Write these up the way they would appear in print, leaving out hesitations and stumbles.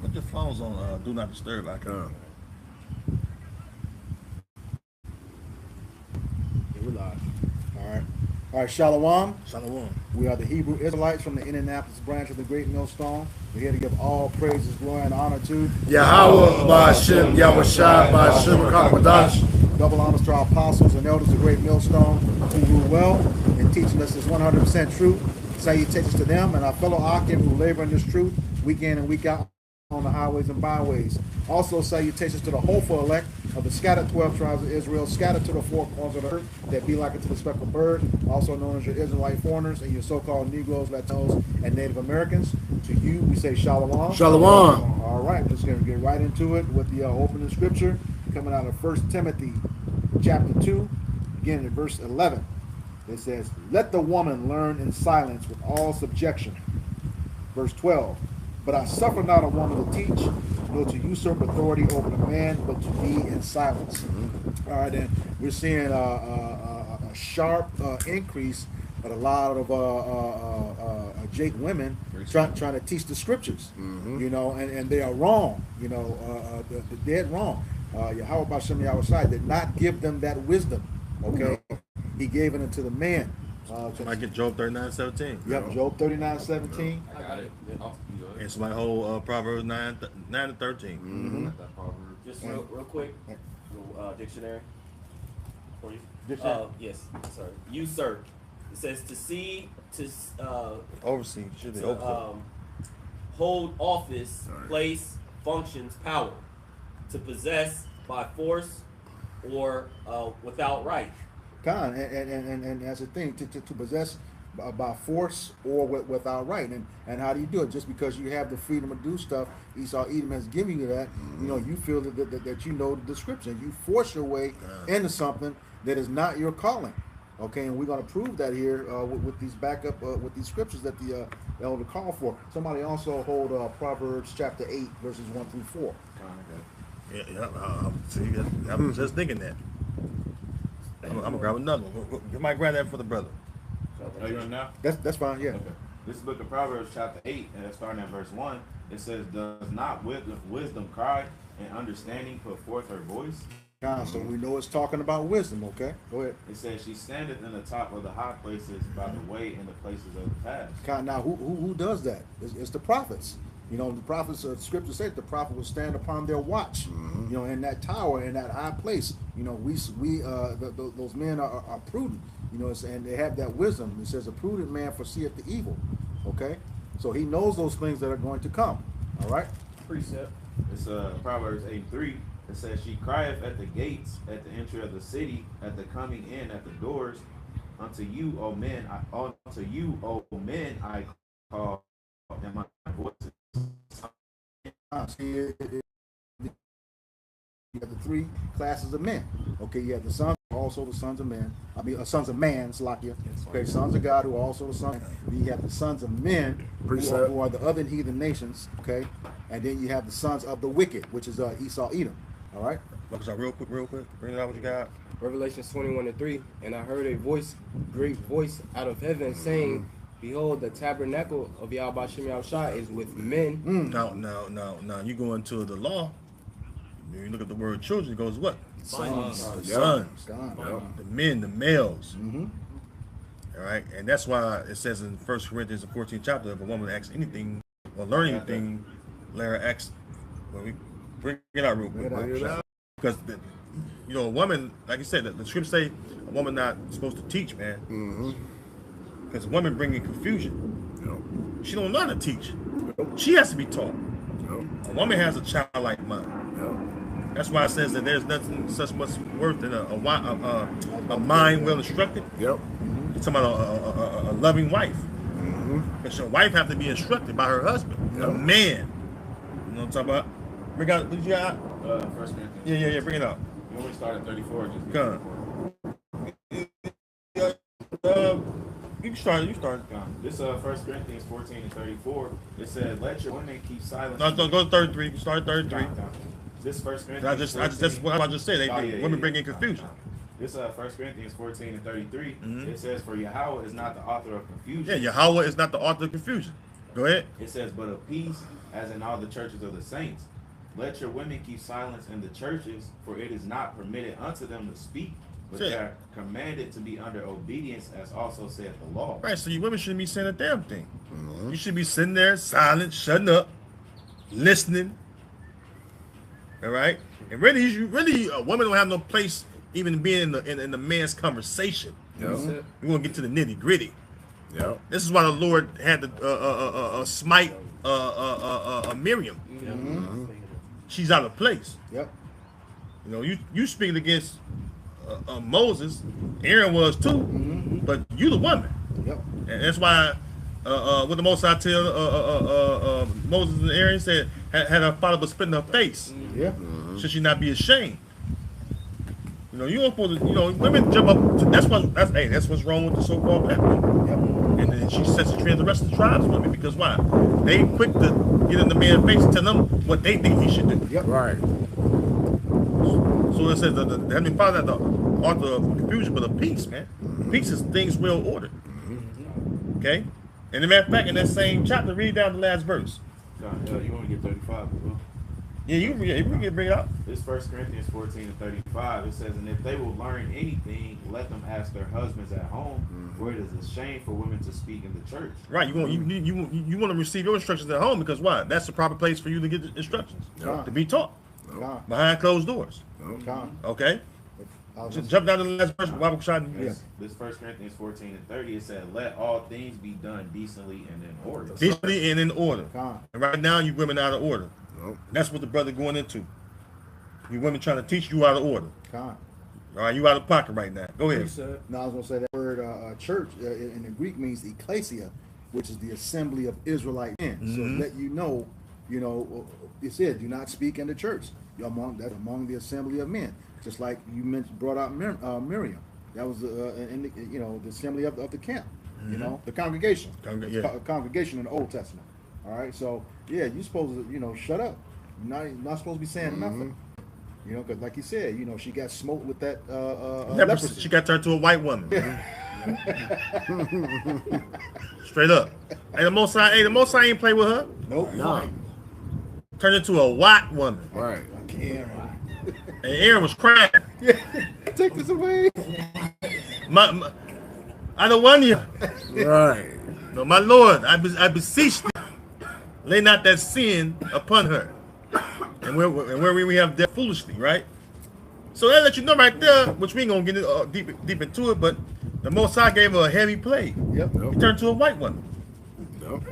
Put your phones on do not disturb. I can. Yeah, we're live. All right. All right, Shalom. Shalom. We are the Hebrew Israelites from the Indianapolis branch of the Great Millstone. We're here to give all praises, glory, and honor to Yahweh, Ba'ashem, Yahushua, Ba'ashem, Kakadash. double honors to our apostles and elders of the Great Millstone who rule well in teaching us this 100% truth. Salutations to them and our fellow Akim who labor in this truth week in and week out on the highways and byways. Also salutations to the hopeful elect of the scattered 12 tribes of Israel, scattered to the four corners of the earth, that be like unto the speckled bird, also known as your Israelite foreigners and your so-called Negroes, Latinos, and Native Americans. To you, we say Shalom. Shalom. All right, we're just going to get right into it with the opening scripture coming out of 1 Timothy chapter 2, beginning at verse 11. It says, let the woman learn in silence with all subjection. Verse 12. But I suffer not a woman to teach, nor to usurp authority over the man, but to be in silence. All right, then we're seeing a sharp increase of a lot of Jake women trying to teach the scriptures, you know, and they are wrong, you know, the dead wrong. Yahweh B'Shem Yahushua did not give them that wisdom, okay? He gave it unto the man. I get Job 39:17. Yep, Job 39:17. I got it. And it's my whole Proverbs 9 to 13. Just real quick, dictionary for you. Dictionary? Yes, sorry. Usurp. It says to see, to Oversee. Should be oversee. hold office, place, functions, power. To possess by force or without right. And that's the thing, to possess by force or without right. And how do you do it? Just because you have the freedom to do stuff, Esau Edom has given you that, you know, you feel that you know the description. You force your way into something that is not your calling. Okay, and we're going to prove that here with these backup, with these scriptures that the elder called for. Somebody also hold Proverbs chapter 8, verses 1 through 4. Yeah, see, I was just thinking that. I'm gonna grab another one. You might grab that for the brother. Are you on now? That's fine, yeah. Okay. This book of Proverbs, chapter 8, and starting at verse 1, it says, does not wisdom cry and understanding put forth her voice? So we know it's talking about wisdom, okay? Go ahead. It says, she standeth in the top of the high places by the way in the places of the paths. Now, who does that? It's the prophets. You know, the prophets, scripture says the prophet will stand upon their watch, you know, in that tower, in that high place. You know, those men are prudent, you know, and they have that wisdom. It says a prudent man foreseeth the evil, okay? So he knows those things that are going to come, all right? Precept. It's Proverbs 8:3. It says, she crieth at the gates, at the entry of the city, at the coming in, at the doors. Unto you, O men, I call, and my voice is See, you have the three classes of men. Okay, you have the sons, also the sons of men. I mean, sons of man, Slakia. Okay, sons of God who are also the sons. Then you have the sons of men who are the other heathen nations. Okay, and then you have the sons of the wicked, which is Esau, Edom. All right. Look, real quick. Bring it out what you got. Revelation 21:3, and I heard a voice, great voice out of heaven, saying, behold, the tabernacle of Yahweh Shem Yahushua is with men. Now, you go into the law, you look at the word children, it goes what? Sons. Sons. The men, the males. All right, and that's why it says in 1 Corinthians, the 14th chapter, if a woman asks anything or learn anything, let her ask. Well, we bring it out real quick. Because, you know, a woman, like you said, the scriptures say a woman not supposed to teach, man. Because women bring in confusion. She don't learn to teach. She has to be taught. A woman has a childlike mind. That's why it says that there's nothing such much worth than a mind well instructed. It's talking about a loving wife. Because your wife have to be instructed by her husband, a man. You know what I'm talking about? Bring out, what you got? 1 Corinthians. Yeah, bring it out. You only start at 34. You start. This 1 Corinthians 14 and 34. It says, let your women keep silent. No, go to 33. You start at 33. This 1 Corinthians. That's what I just said. Women bring in confusion. This 1 Corinthians 14 and 33. It says, for Yahweh is not the author of confusion. Yeah, Yahweh is not the author of confusion. Go ahead. It says, but of peace, as in all the churches of the saints. Let your women keep silence in the churches, for it is not permitted unto them to speak, but Sure. they are commanded to be under obedience, as also saith the law. Right, so you women shouldn't be saying a damn thing. Mm-hmm. You should be sitting there silent, shutting up, listening. All right? And really, a woman don't have no place even being in the man's conversation. Yep. We're going to get to the nitty gritty. Yep. This is why the Lord had to smite Miriam. She's out of place. Yep. You know, you speaking against Moses. Aaron was too, but you the woman. Yep. And that's why what the Most High tell Moses and Aaron said, had her father but spit in her face. Yeah. Should she not be ashamed? You know, you don't supposed to, you know, women jump up to, that's what's wrong with the so-called black woman. Yep. And then she sets the trend the rest of the tribes women, because why? They quick to get in the man's face and tell them what they think he should do. Yep. Right. So it says the Heavenly Father is the author of confusion, but of peace, man. Peace is things well ordered. Okay? And as a matter of fact, in that same chapter, read down the last verse. You want to get 35 as well? Yeah, you can bring it up. This 1 Corinthians 14 and 35, it says, and if they will learn anything, let them ask their husbands at home, for it is a shame for women to speak in the church. Right, you want to receive your instructions at home, because why? That's the proper place for you to get the instructions, Yeah. to be taught Con. behind closed doors. Con. Okay, I was just just- jump down to the last verse. Bible shot. Yeah. This 1 Corinthians 14 and 30, it said, let all things be done decently and in order. Decently and in order. Con. And right now, you women out of order. Nope. That's what the brother going into. You women trying to teach you out of order. Con. All right, you out of pocket right now. Go ahead. No, I was gonna say that word church in the Greek means ecclesia, which is the assembly of Israelite men. So let you know, it said, do not speak in the church. You're among the assembly of men. Just like you brought out Miriam. That was the assembly of the camp. You know, the congregation. Congregation in the Old Testament. All right, so yeah, you're supposed to shut up. You're not supposed to be saying nothing. You know, because like you said, she got smoked with that leprosy. She got turned to a white woman. Straight up. Hey, the Most High ain't play with her. Nope. No. Turned into a white woman. Right. Yeah. And Aaron was crying. Take this away. My, I don't want you. Right. No, my Lord, I beseech thee, lay not that sin upon her. And where we have dealt foolishly, right? So that let you know right there, which we ain't gonna get deep into it, but the Most High gave her a heavy plague. Yep. He turned to a white woman. Nope.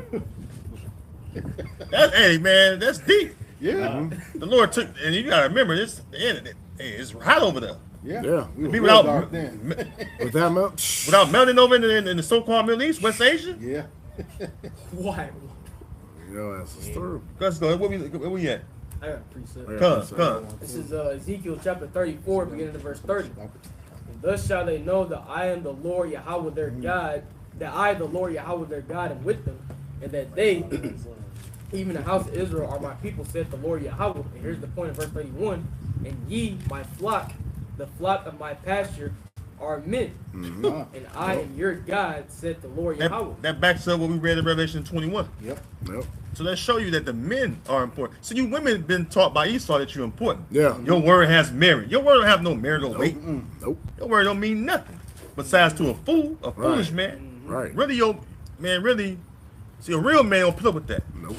Hey man, that's deep. Yeah. The Lord took, and you gotta remember this. It's hot over there. Yeah. Yeah. We were Be real without dark then. With that milk. without melting over in the so-called Middle East, West Asia. Yeah. Why? Your ass is through. Let's go. Where we at? I got a precept. Come. This is Ezekiel chapter 34, beginning of verse 30. And thus shall they know that I am the Lord Yahweh their God, that I, the Lord Yahweh their God, am with them, and that they, even the house of Israel, are my people, said the Lord Yahweh. And here's the point of verse 31. And ye, my flock, the flock of my pasture, are men. And I am your God, said the Lord Yahweh. That backs up what we read in Revelation 21. Yep. Yep. So let's show you that the men are important. So you women have been taught by Esau that you're important. Yeah. Your word has merit. Your word don't have no marital weight. Nope. Your word don't mean nothing. Besides to a fool, a foolish man. Right. Really, see, a real man don't put up with that. Nope.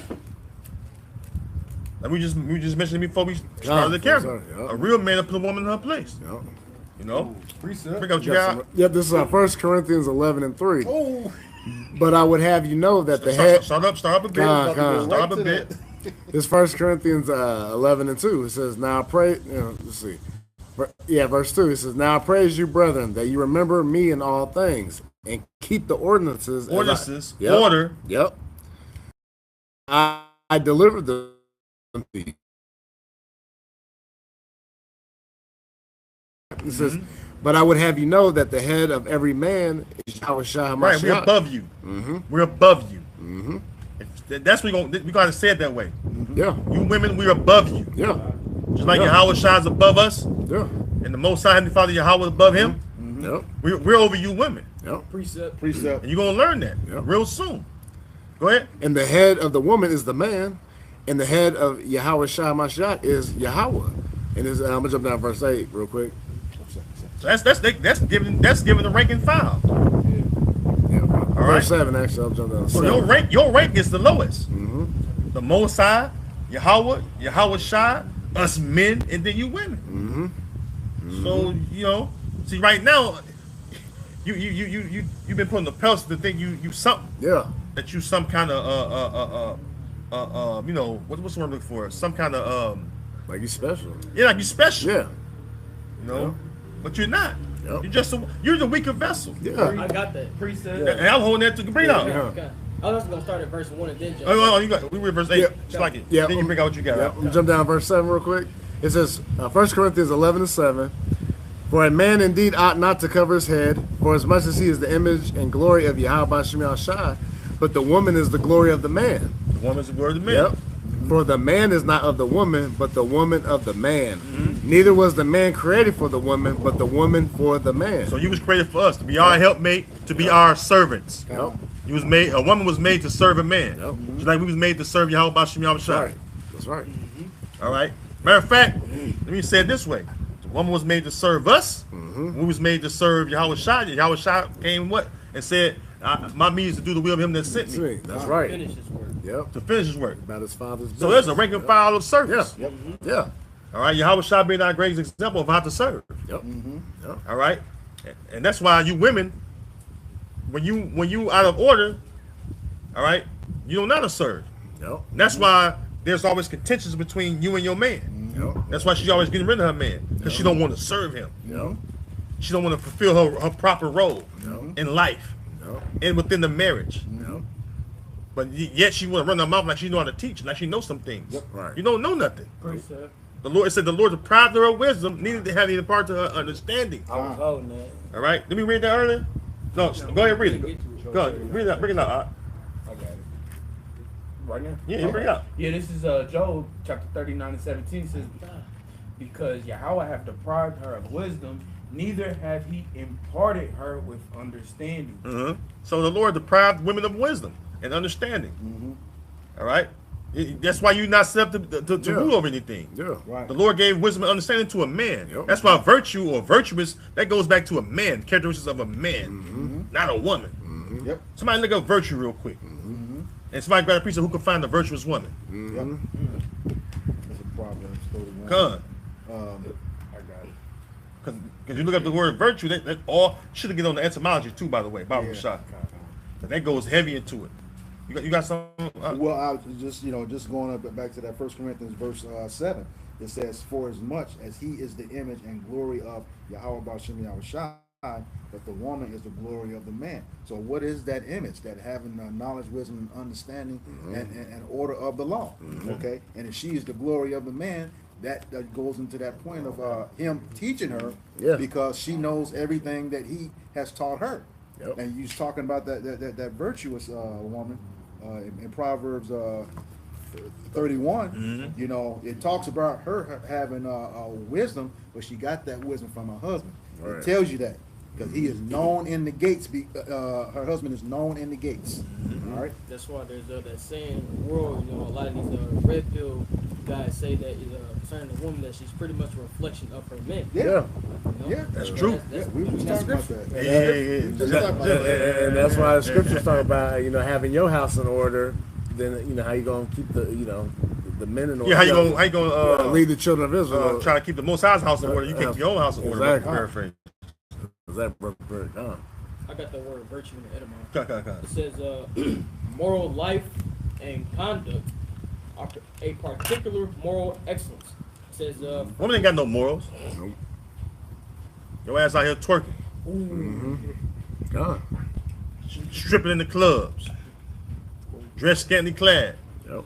Like we just mentioned before we started the camera. Yeah. A real man will put a woman in her place. Yep. You know? Precept. Bring out what you got. Yep, this is 1 Corinthians 11 and 3. Oh. But I would have you know that the head. Start up a bit. Con. Start up a Right to bit. that. This 1 Corinthians 11 and 2. It says, now I pray. Let's see. Verse 2. It says, now I praise you, brethren, that you remember me in all things and keep the ordinances. Ordinances. Yep. Order. Yep. I delivered them to you. It says, but I would have you know that the head of every man is Yahweh Shah Right, we're above you. We're above you. That's what we gotta say it that way. Yeah. You women, we're above you. Yeah. Just like Yeah. Yahweh Shah is above us, Yeah. and the Most High Heavenly Father Yahweh is above him. Yep. We're over you women, Yep. Precept. Precept. and you're gonna learn that Yep. real soon. Go ahead. And the head of the woman is the man, and the head of Yahweh Shai Mashiach is Yahweh. And I'm gonna jump down to verse 8 real quick. So that's giving the rank and file. Yeah, right. verse 7 actually. I'll jump down. To So 7. your rank is the lowest. The Most High, Yahweh Shai, us men, and then you women. So see right now, you've been putting the pelts to think you something. Yeah. That you some kind of what's the word I'm looking for? Some kind of Like you special. yeah, like you special. Yeah. But you're not. Yep. You're the weaker vessel. Yeah. I got that. Precept. And I'm holding that to bring out. Yeah. Okay. I was gonna start at verse 1 and then jump. Oh, you got. We were verse 8. Yeah. Just like it. Yeah. Then you bring out what you got. Yeah, I'm gonna jump down to verse 7 real quick. It says, 1 Corinthians 11:7, for a man indeed ought not to cover his head, for as much as he is the image and glory of Yahweh Shem Shai, but the woman is the glory of the man. The woman's the word of the man. Yep. For the man is not of the woman, but the woman of the man. Neither was the man created for the woman, but the woman for the man. So you was created for us to be our helpmate, to be our servants. Yep. You was made. A woman was made to serve a man. Yep. Just like we was made to serve Yahweh Shem Shai. Right. That's right. All right. Matter of fact, let me say it this way: the woman was made to serve us. We was made to serve Yahweh Shai. Yahweh Shai came what and said, "My means to do the will of Him that sent me, That's right. Finish this work. Yep. to finish His work." About his father's business. So there's a rank and file of service. Yeah. Yeah. All right. Yahweh Shai being our greatest example of how to serve. Yep. Yep. All right. And that's why you women, when you out of order, all right, you don't know how to serve. Yep. And that's why there's always contentions between you and your man. Yep. That's why she's always getting rid of her man, because she don't want to serve him. Yep. She don't want to fulfill her proper role in life Yep. and within the marriage. Yep. But yet she want to run her mouth like she know how to teach, like she knows some things. Right. You don't know nothing. Precept. The Lord said the Lord deprived her of wisdom, needed to have any part to her understanding. I was holding that. All right. Did we read that earlier? No. Go ahead, read it. Go ahead. Read it. Bring it out. I got it. Right now? Yeah, you bring it out. Yeah, this is Job chapter 39 and 17 says, because Yahweh hath deprived her of wisdom, neither hath he imparted her with understanding. So the Lord deprived women of wisdom and understanding. All right. That's why you're not set up to rule over anything. Yeah. Right. The Lord gave wisdom and understanding to a man. Yep. That's why virtue or virtuous, that goes back to a man, characteristics of a man, not a woman. Yep. Somebody look up virtue real quick. And somebody grab a piece of who can find the virtuous woman. Yep. That's a Proverbs 31. Come. I got it. Because you look up the word virtue, that all should have get on the etymology too, by the way, Bible Yeah. shot. That goes heavy into it. You got some. Well, I was just going up back to that 1 Corinthians verse 7. It says, "For as much as he is the image and glory of Yahweh B'Shem Yahweh Shai, but the woman is the glory of the man." So, what is that image? That having knowledge, wisdom, and understanding, and order of the law. Okay, and if she is the glory of the man, that goes into that point of him teaching her, Yeah. because she knows everything that he has taught her. Yep. And you was talking about that virtuous woman in Proverbs 31. You know, it talks about her having wisdom, but she got that wisdom from her husband. Right. It tells you that because he is known in the gates. Her husband is known in the gates. All right. That's why there's that saying in the world, a lot of these red pill guys say that concerning the woman that she's pretty much a reflection of her men. Yeah. Yeah. Yeah. That's true. Yeah, we was talking about that. And that's why the scriptures talk about, having your house in order. Then how you gonna keep the men in order? Yeah, how you gonna lead the children of Israel? try to keep the Most High's house in order? You can't keep your own house in order. Exactly. Paraphrase. Is that very I got the word virtue in the etymology. Come. It says moral life and conduct are a particular moral excellence. It says Woman ain't got no morals. Nope. Your ass out here twerking, God. stripping in the clubs, dressed scantily clad. Yep.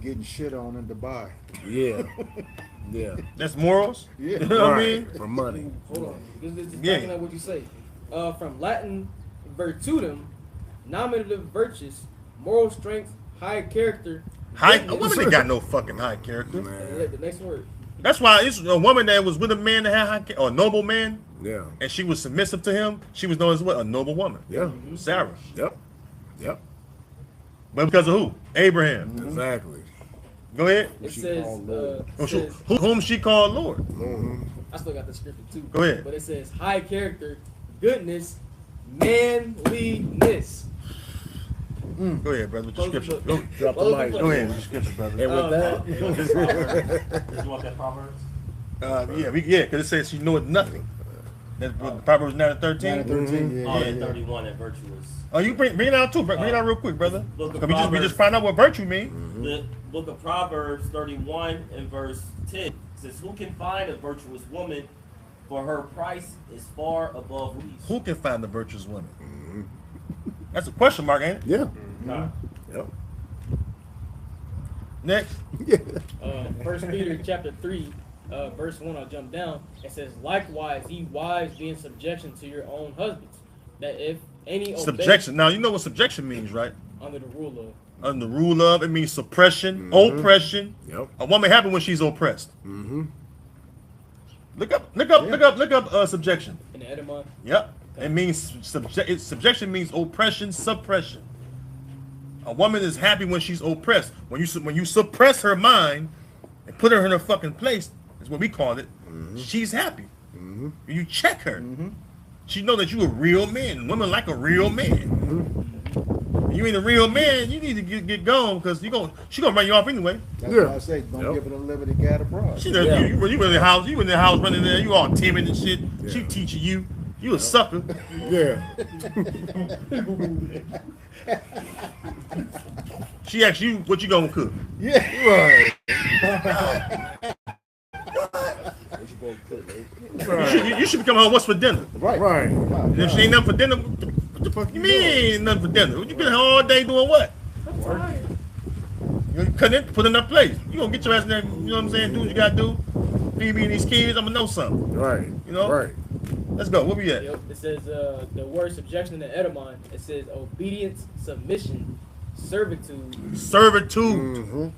Getting shit on in Dubai. Yeah. Yeah. That's morals. Yeah. You know what I Right. mean? For money. hold on. This is Yeah. backing up what you say. From Latin virtutum, nominative virtus, moral strength, high character. A goodness. woman ain't got no fucking high character. Yeah, the next word. That's why it's a woman that was with a man that had high character, or a noble man, Yeah. and she was submissive to him. She was known as what? A noble woman. Yeah. Sarah. Yep. Yep. But because of who? Abraham. Exactly. Go ahead. It she says, called Lord. Whom she called Lord. I still got the scripture too. Go ahead. But it says high character, goodness, manliness. Go ahead, brother. With your Close the scripture. book. Go, Drop the Close the mic. book. go ahead with your scripture, brother. And with that, Did you want that Proverbs? Because it says she knoweth nothing. That's what Proverbs 9 and 13. 9 and 13, yeah, Oh, yeah, and yeah. 31 and virtuous. Oh, you bring it out too. Bring it out real quick, brother. Book of 'Cause we Proverbs. just found out what virtue means. The book of Proverbs 31 and verse 10 says, "Who can find a virtuous woman? For her price is far above rubies." Who can find the virtuous woman? That's a question mark, ain't it? yeah. Nah. Yep. Next. 1 Peter chapter 3, verse 1, I'll jump down. It says, likewise, ye wives, be in subjection to your own husbands, that if any obey Subjection. Now, you know what subjection means, right? under the rule of. Under the rule of, it means suppression, oppression. Yep. A woman happy when she's oppressed. Look up subjection. In the Edemon. Yep. It means subjection means oppression, suppression. A woman is happy when she's oppressed. When you suppress her mind and put her in her fucking place, is what we call it. She's happy. You check her. She know that you a real man. Women like a real man. You ain't a real man. You need to get going because she gonna run you off anyway. That's Yeah. why I say don't Yep. give it a liberty gad abroad. She does, you in the house. You in the house running there. You all timid and shit. She teaching you. You a sucker. Yeah. She asks you what you gonna cook. Yeah. Right. You should become home. What's for dinner? Right. Right. And if she ain't nothing for dinner, what the fuck you mean ain't nothing for dinner? You been all day doing what? You couldn't put in her place. You gonna get your ass in there, you know what I'm saying? Do what you gotta do. Feed me and these kids, I'ma know something. Right. You know? Right. Let's go. Where we at? Yep. It says the word subjection in the Edemon. It says obedience, submission, servitude, Servitude.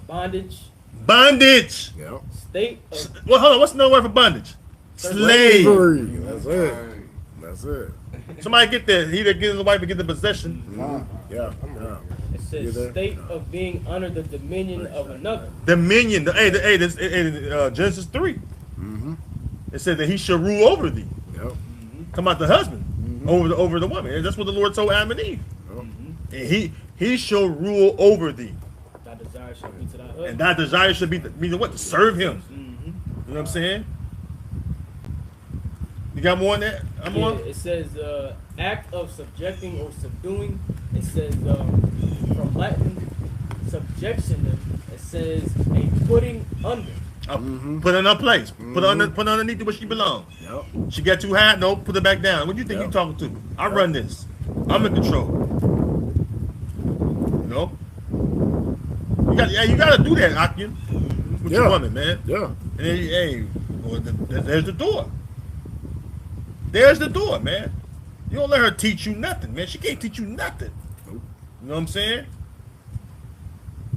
bondage, Bondage. Yep. state of Well, hold on. What's another word for bondage? Slave. Slavery. That's it. That's it. Somebody get that. He that gives the wife to get the possession. Yeah. Yeah. it says You there? state of being under the dominion of another. Dominion. Genesis 3. It said that he shall rule over thee. Yep. Come out the husband over the woman. And that's what the Lord told Adam and Eve. And he shall rule over thee. Thy desire shall be to thy husband. And thy desire should be what? To serve him. You know what I'm saying? You got more on that? I'm Yeah, on? it says act of subjecting or subduing. It says from Latin subjection. It says a putting under. Put her in her place. Put her underneath where she belongs. Yep. She got too high? No, put her back down. What do you think you talking to? I run this. I'm in control. You know? You gotta do that, Akin. With your Yeah. woman, man. Yeah. And then, hey, well, there's the door. There's the door, man. You don't let her teach you nothing, man. She can't teach you nothing. You know what I'm saying?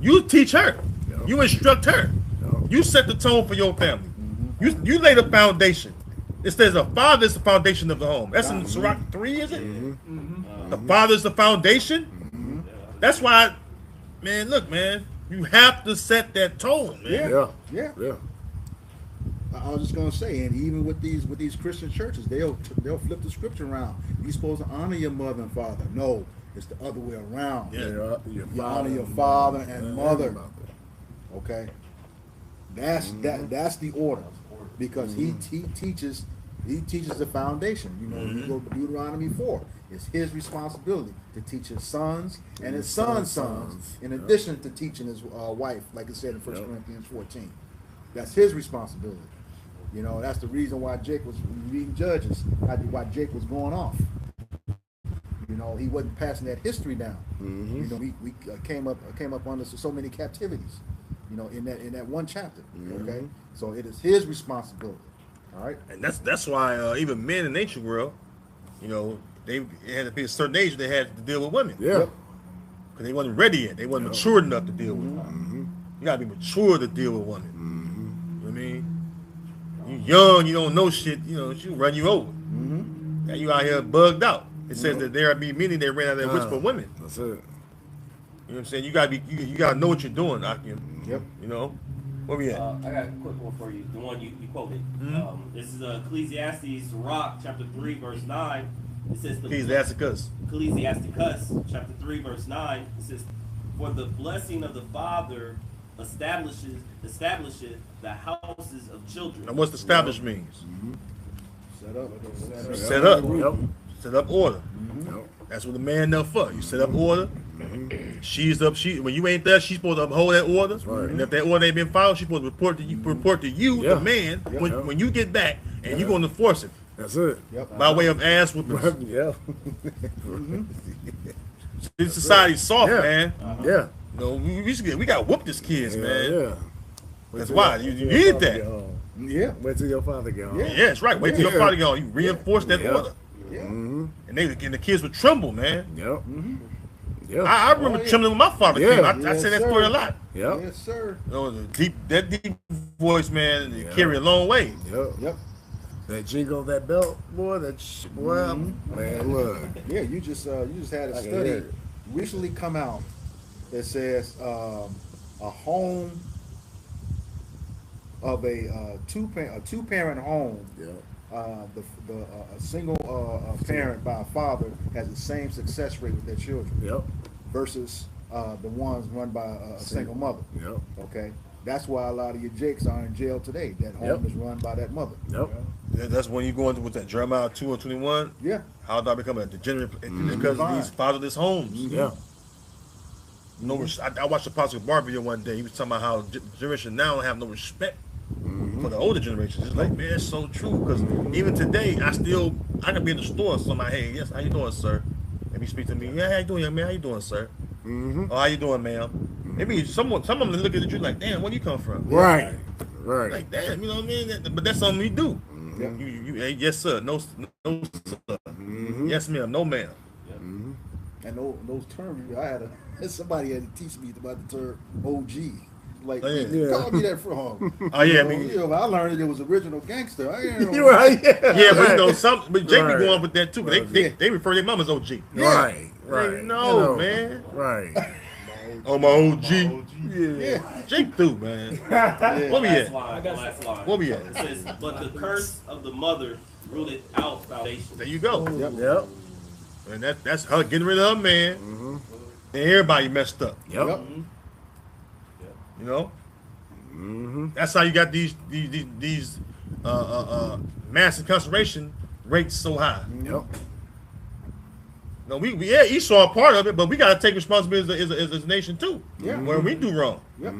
You teach her. Yeah. You instruct her. Yeah. You set the tone for your family. You lay the foundation. It says the father is the foundation of the home. That's in Sirach 3, is it? The father is the foundation. That's why, man, look, man, you have to set that tone, man. Yeah. Yeah. Yeah. I was just gonna say, and even with these Christian churches, they'll flip the scripture around. You're supposed to honor your mother and father. No, it's the other way around. Yeah. You honor your father and mother. Okay, that's the order, because he teaches the foundation. You know, you go to Deuteronomy 4. It's his responsibility to teach his sons and his sons' sons, in addition to teaching his wife, like it said in 1 Corinthians 14. That's his responsibility. You know, that's the reason why Jake was reading Judges, why Jake was going off. You know, he wasn't passing that history down. You know, we came up under so many captivities. You know, in that one chapter. Okay, so it is his responsibility. All right, And that's why even men in the ancient world, you know, they had to be a certain age they had to deal with women. Yeah. Because they wasn't ready yet. They wasn't mature enough to deal with women. You gotta be mature to deal with women. You know what I mean? You young, you don't know shit, you know, she'll run you over. Now you out here bugged out. It says that there be many that ran out of their wits for women. That's it. what I'm saying? You gotta know what you're doing, Akim. Yep. You know? Where we at? I got a quick one for you. The one you quoted. This is Ecclesiastes, Rock, chapter 3, verse 9. It says, Ecclesiasticus. Ecclesiasticus, chapter 3, verse 9. It says, for the blessing of the father establishes the houses of children. Now, what's established means? Set up. Set up. Yep. Set up order. Yep. That's what the man there for. You set up order. She's up. When you ain't there, she's supposed to uphold that order. right. And if that order ain't been followed, she's supposed to report to you, Yeah. the man, when you get back, and you're going to enforce it That's it. Yep. by way of ass whoopings. Yeah. This society's soft, Yeah. man. Yeah. You know, we got whoop this kids, man. Yeah. That's why you need that. Yeah. Wait till your father get home. Yeah. Yeah, that's right. Wait till your father get on. You reinforce that Yeah. order, Yeah. and the kids would tremble, man. Yep. Yep. I remember trembling when my father Yeah. came. I Yes, say that sir. story a lot. Yep. Yes, sir. You know, that deep voice, man, Yeah. carry a long way. Yep. Yep. That jingle, that belt, boy, boy, man, look. Yeah, you just had a I can study hear it. recently come out that says a home of a two-parent home, Yep. a single parent by a father has the same success rate with their children Yep. versus the ones run by a single mother. Yep. Okay, that's why a lot of your jakes are in jail today. That home Yep. is run by that mother. Yep. That's when you go into with that Jeremiah 2:21. Yeah. How do I become a degenerate? Because of these fatherless homes. Yeah. No, I watched the Apostle Bar video one day. He was talking about how generation now don't have no respect for the older generations. It's like, man, it's so true. Because even today, I can be in the store and somebody, hey, yes, how you doing, sir? Maybe speak to me, yeah, how you doing, young man? How you doing, sir? Oh, how you doing, ma'am? Maybe some of them look at you like, damn, where you come from? Right. Right. Like, damn, you know what I mean? But that's something we do. Yeah. You, hey, yes, sir. No, sir. Yes, ma'am. No, ma'am. And those terms, I had somebody had to teach me about the term OG. Like, Oh, yeah. where you called me that from? Oh, yeah, I You mean, know, I learned it was original gangster. I ain't know. You're right. Yeah. yeah, but you Right. know, but Jake Right. be going with that too. They refer their mom as OG. Right. Right. No, man. Right. Oh, my OG. Yeah. Jake through, man. Yeah. What we Last at? line. got Last line. What we at? It says, but the curse of the mother rooted out foundation. There you go. Yep. Yep. And that's her getting rid of her man. And everybody messed up. Yep. Yep. You know. That's how you got these mass incarceration rates so high. Yep. No, yeah, Esau a part of it, but we got to take responsibility as a nation too. Yeah. Where we do wrong. Yep.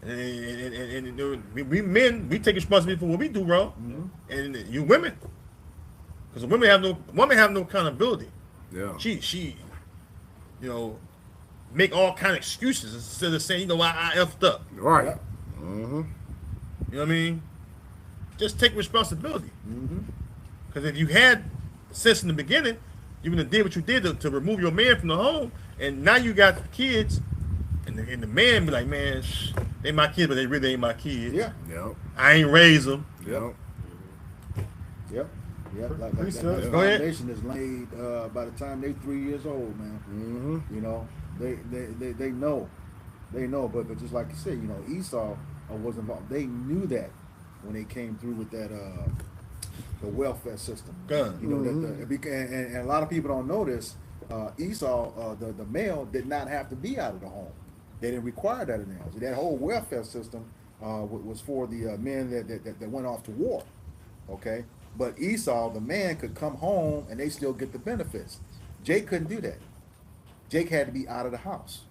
And we men, we take responsibility for what we do wrong, and you women, because women have no accountability. Yeah. She, you know, make all kind of excuses instead of saying, you know, I effed up. Right. You know what I mean? Just take responsibility. Because if you had sense in the beginning, you would have did what you did to remove your man from the home, and now you got kids, and the man be like, man, they my kids, but they really ain't my kids. Yeah. Yep. I ain't raised them. Yep. Yep. Yep. Like Research. that Go ahead. foundation is laid by the time they 3 years old, man. You know, they know. They know, but just like you said, you know, Esau was involved. They knew that when they came through with that the welfare system. Gun. You know, and a lot of people don't know this. Esau, the male, did not have to be out of the home. They didn't require that in the house. That whole welfare system was for the men that went off to war. Okay, but Esau, the man, could come home and they still get the benefits. Jake couldn't do that. Jake had to be out of the house.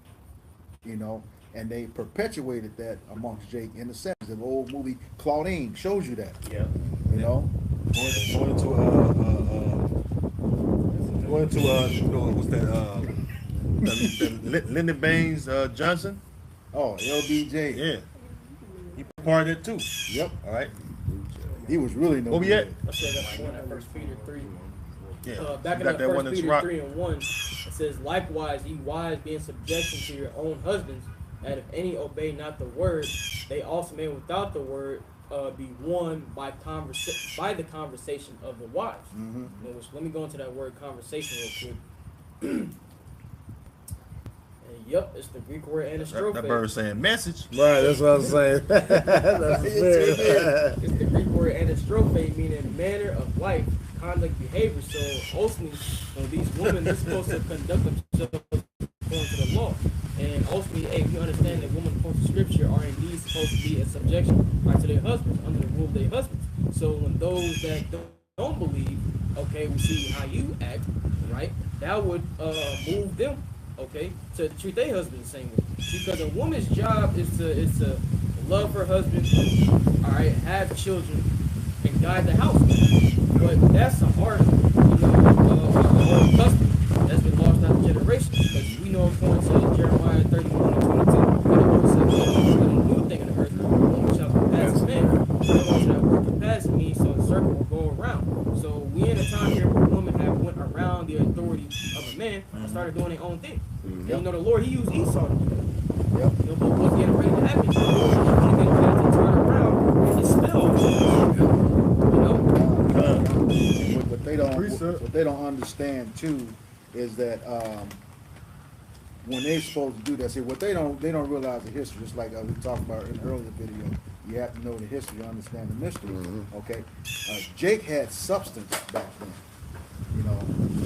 You know, and they perpetuated that amongst Jake in the 70s. The old movie Claudine shows you that. Yeah. You know, Going into what's that? Lyndon Baines Johnson. oh, LBJ. Yeah, he part of it too. Yep. All right. He was really no Where we good. at? I said that's one at 1 Peter 3. Yeah. Back in Got that one 1 that's Peter rock. 3:1, it says, likewise, ye wives, be in subjection to your own husbands, that if any obey not the word, they also may without the word be won by the conversation of the wives. Which, let me go into that word conversation real quick. And Yep, it's the Greek word That anastrophe. bird saying message. Right, that's what I'm saying. That's the spirit. It's the Greek word anastrophe, meaning manner of life, conduct, behavior. So ultimately, these women, they're supposed to conduct themselves according to the law. And ultimately, hey, we understand that women, according to scripture, are indeed supposed to be in subjection right to their husbands, under the rule of their husbands. So when those that don't believe, okay, we see how you act, right? That would move them, okay, to treat their husband the same way. Because a woman's job is to love her husband, all right, have children, and guide the house. But that's a hard, hard custom that's been lost down the generations. Because we know, according to Jeremiah 31 and 22, that the Lord said, "A new thing in the earth, which shall pass men." That word pass means so the circle will go around. So we in a time here where women have went around the authority of a man and started doing their own thing. And you know, the Lord, He used Esau to do that. Yep. You know, but what's getting ready to happen? He's going to turn around and spell. You know? What they don't understand too is that when they're supposed to do that, see what they don't realize the history. Just like we talked about in an earlier video, you have to know the history to understand the mystery. Okay, Jake had substance back then. You know,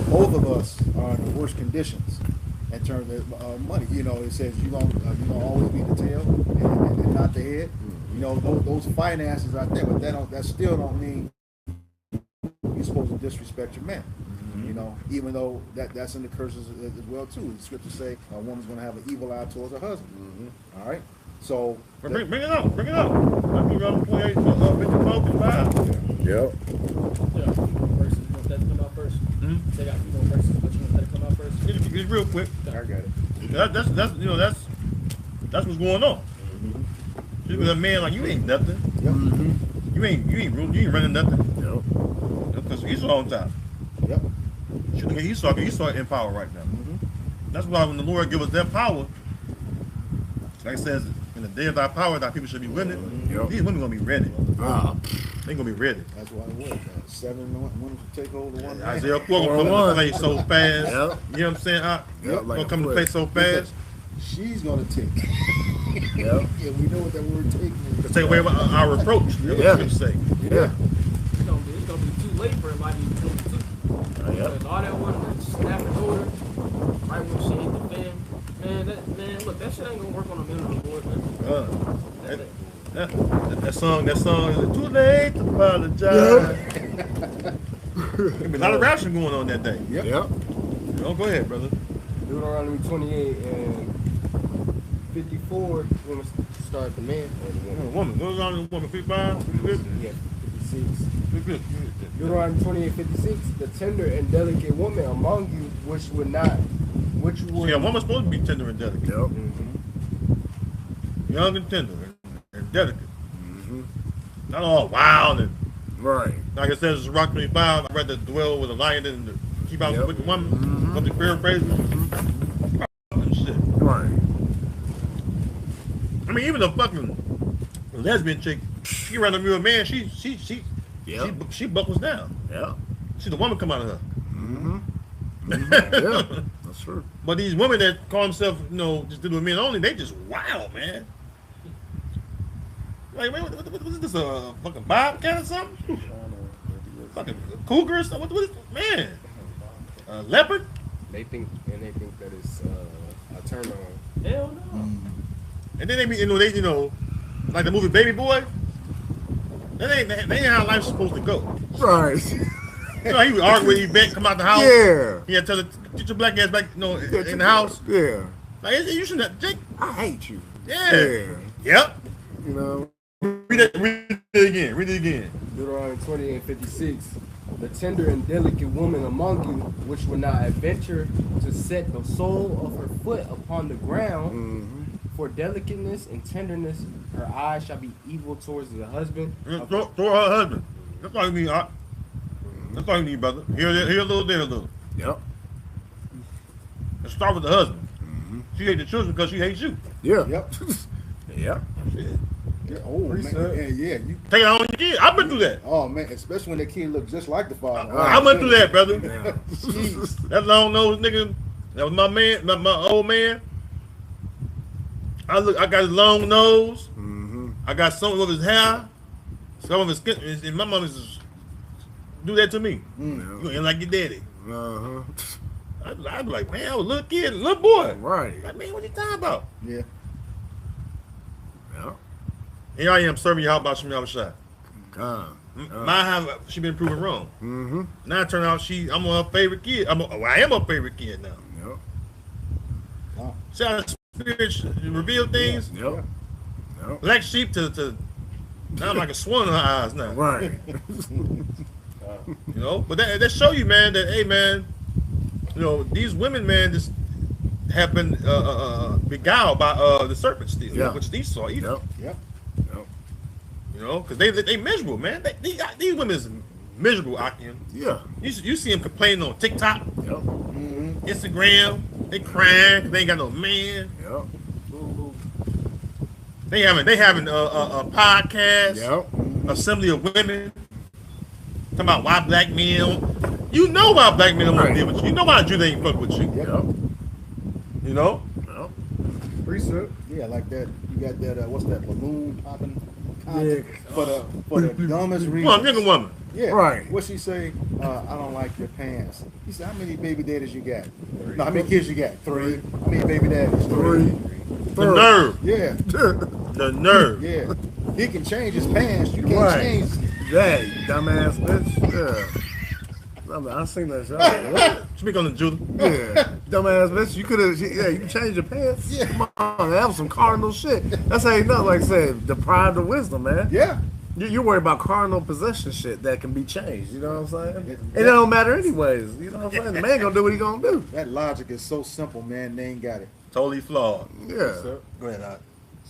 both of us are in the worst conditions in terms of money. You know, it says you're gonna always be the tail and not the head. You know, those finances out there, but that still don't mean you're supposed to disrespect your man. You know, even though that's in the curses as well too. The scriptures say a woman's going to have an evil eye towards her husband. All right, so Bring it up. Let me run 28, 54, 55. Yep. Yeah, verses, you want that to come out first? They got verses, but you want that to come out first? It's real quick. I got it. That's what's going on. Just with a man like you ain't nothing. Yep. You ain't running nothing. Yep. Because Esau on top. Yep. Should look at Esau in power right now. That's why when the Lord give us that power, like it says, in the day of thy power, thy people should be winning. Yep. These women gonna be ready. Ah. They gonna be ready. That's why it was 7 women to take hold of one man. Isaiah 4 gonna come to play so fast. Yep. You know what I'm saying? Yep, like gonna come to a play so fast. She's gonna take. Yep. Yeah, we know what that word take means. To take away our reproach. That's Yeah. what I'm saying. Yeah. It's gonna be too late for everybody to do it too. Yep. Because all that one snapping over, right when she hit the fan, man, look, that shit ain't gonna work on a man on the board, man. That song is it too late to apologize. There's a lot of rapture going on that day. Yep. Yep. Oh, go ahead, brother. Deuteronomy 28 and 54, women start the man or the woman. Woman, goes on to the woman, 55, 50, Yeah, 56. 50. Deuteronomy 28:56, the tender and delicate woman among you, which would. See, a woman's supposed to be tender and delicate. Yep. Young and tender and delicate. Not all wild and, Right. like it says, Rock 25, I'd rather dwell with a lion than to keep out with the woman. What the paraphrase shit. Right. I mean, even a fucking lesbian chick, she run a real man, she buckles down. Yeah. See the woman come out of her. Yeah. That's true. But these women that call themselves, just do with men only, they just wild, man. Like, man, what is this, a fucking bobcat or something? Fucking cougar or something? What is, man? A leopard? They think that it's a turn on. Hell no. And then they be, like the movie Baby Boy. That ain't how life's supposed to go. Right. He would argue with Yvette, come out the house. Yeah. He had to tell her, get your black ass back, in the house. Yeah. Like, you shouldn't have, Jake. I hate you. Yeah. Yep. You know. Read it again. Deuteronomy 28:56, the tender and delicate woman among you, which will not adventure to set the sole of her foot upon the ground, for delicateness and tenderness, her eyes shall be evil towards the husband. Throw her husband. That's all you need, Art. That's all you need, brother. Here a little, there a little. Yep. Let's start with the husband. She hates the children because she hates you. Yeah. Yep. Yeah. Yeah, oh man, yeah, you. Take it on your kid. I've been through that. Oh man, especially when the kid looks just like the father. I went through that, brother. Yeah. Jeez. That long nosed nigga, that was my man, my old man. I got his long nose. Mm-hmm. I got some of his hair, some of his skin, and my mom is do that to me. You ain't like your daddy. Uh-huh. I'd be like, man, I was a little kid, little boy. Right. Like, man, what you talking about? Yeah. Yeah. Here I am serving you how about Shemi Shah. Con. She been proven wrong. Mm-hmm. Now it turned out I'm her favorite kid. I am her favorite kid now. Yep. Wow. See how the spirit reveal things? Yep. Yep. Black sheep to now I'm like a swan in her eyes now. Right. You know, but that show you, man, that hey, man, you know, these women, man, just have been beguiled by the serpent still, Yeah. which these saw either. Yep. Yep. Yep. You know, because they miserable, man. These women is miserable, Akim. Yeah. You see them complaining on TikTok, Yep. Instagram. They crying 'cause they ain't got no man. Yep. They having a podcast, Yep. assembly of women, talking about why black men. You know why black men don't want to deal with you. You know why Jew ain't fuck with you. Yep. You know. Yep. Precept. Yeah, like that. You got that. What's that? Balloon popping. Yeah. For the dumbest reason. Come on, nigga woman. Yeah. Right. What she say? I don't like your pants. He said, how many baby daddies you got? No, how many kids you got? 3. How many baby daddies? 3. The nerve. Yeah. The nerve. Yeah. He can change his pants. You can't Right. change. Yeah, you dumbass bitch. Yeah. I seen that shit. I was like, Speak on the Judah. what? Yeah, dumbass bitch. You could have. Yeah, you can change your pants. Yeah. Come on, that was some cardinal shit. That's how you know, like I said, deprived of wisdom, man. Yeah. You worry about carnal possession shit that can be changed. You know what I'm saying? Yeah. It don't matter anyways. You know what I'm saying? The man gonna do what he gonna do. That logic is so simple, man. They ain't got it. Totally flawed. Yeah. Go ahead, Hot.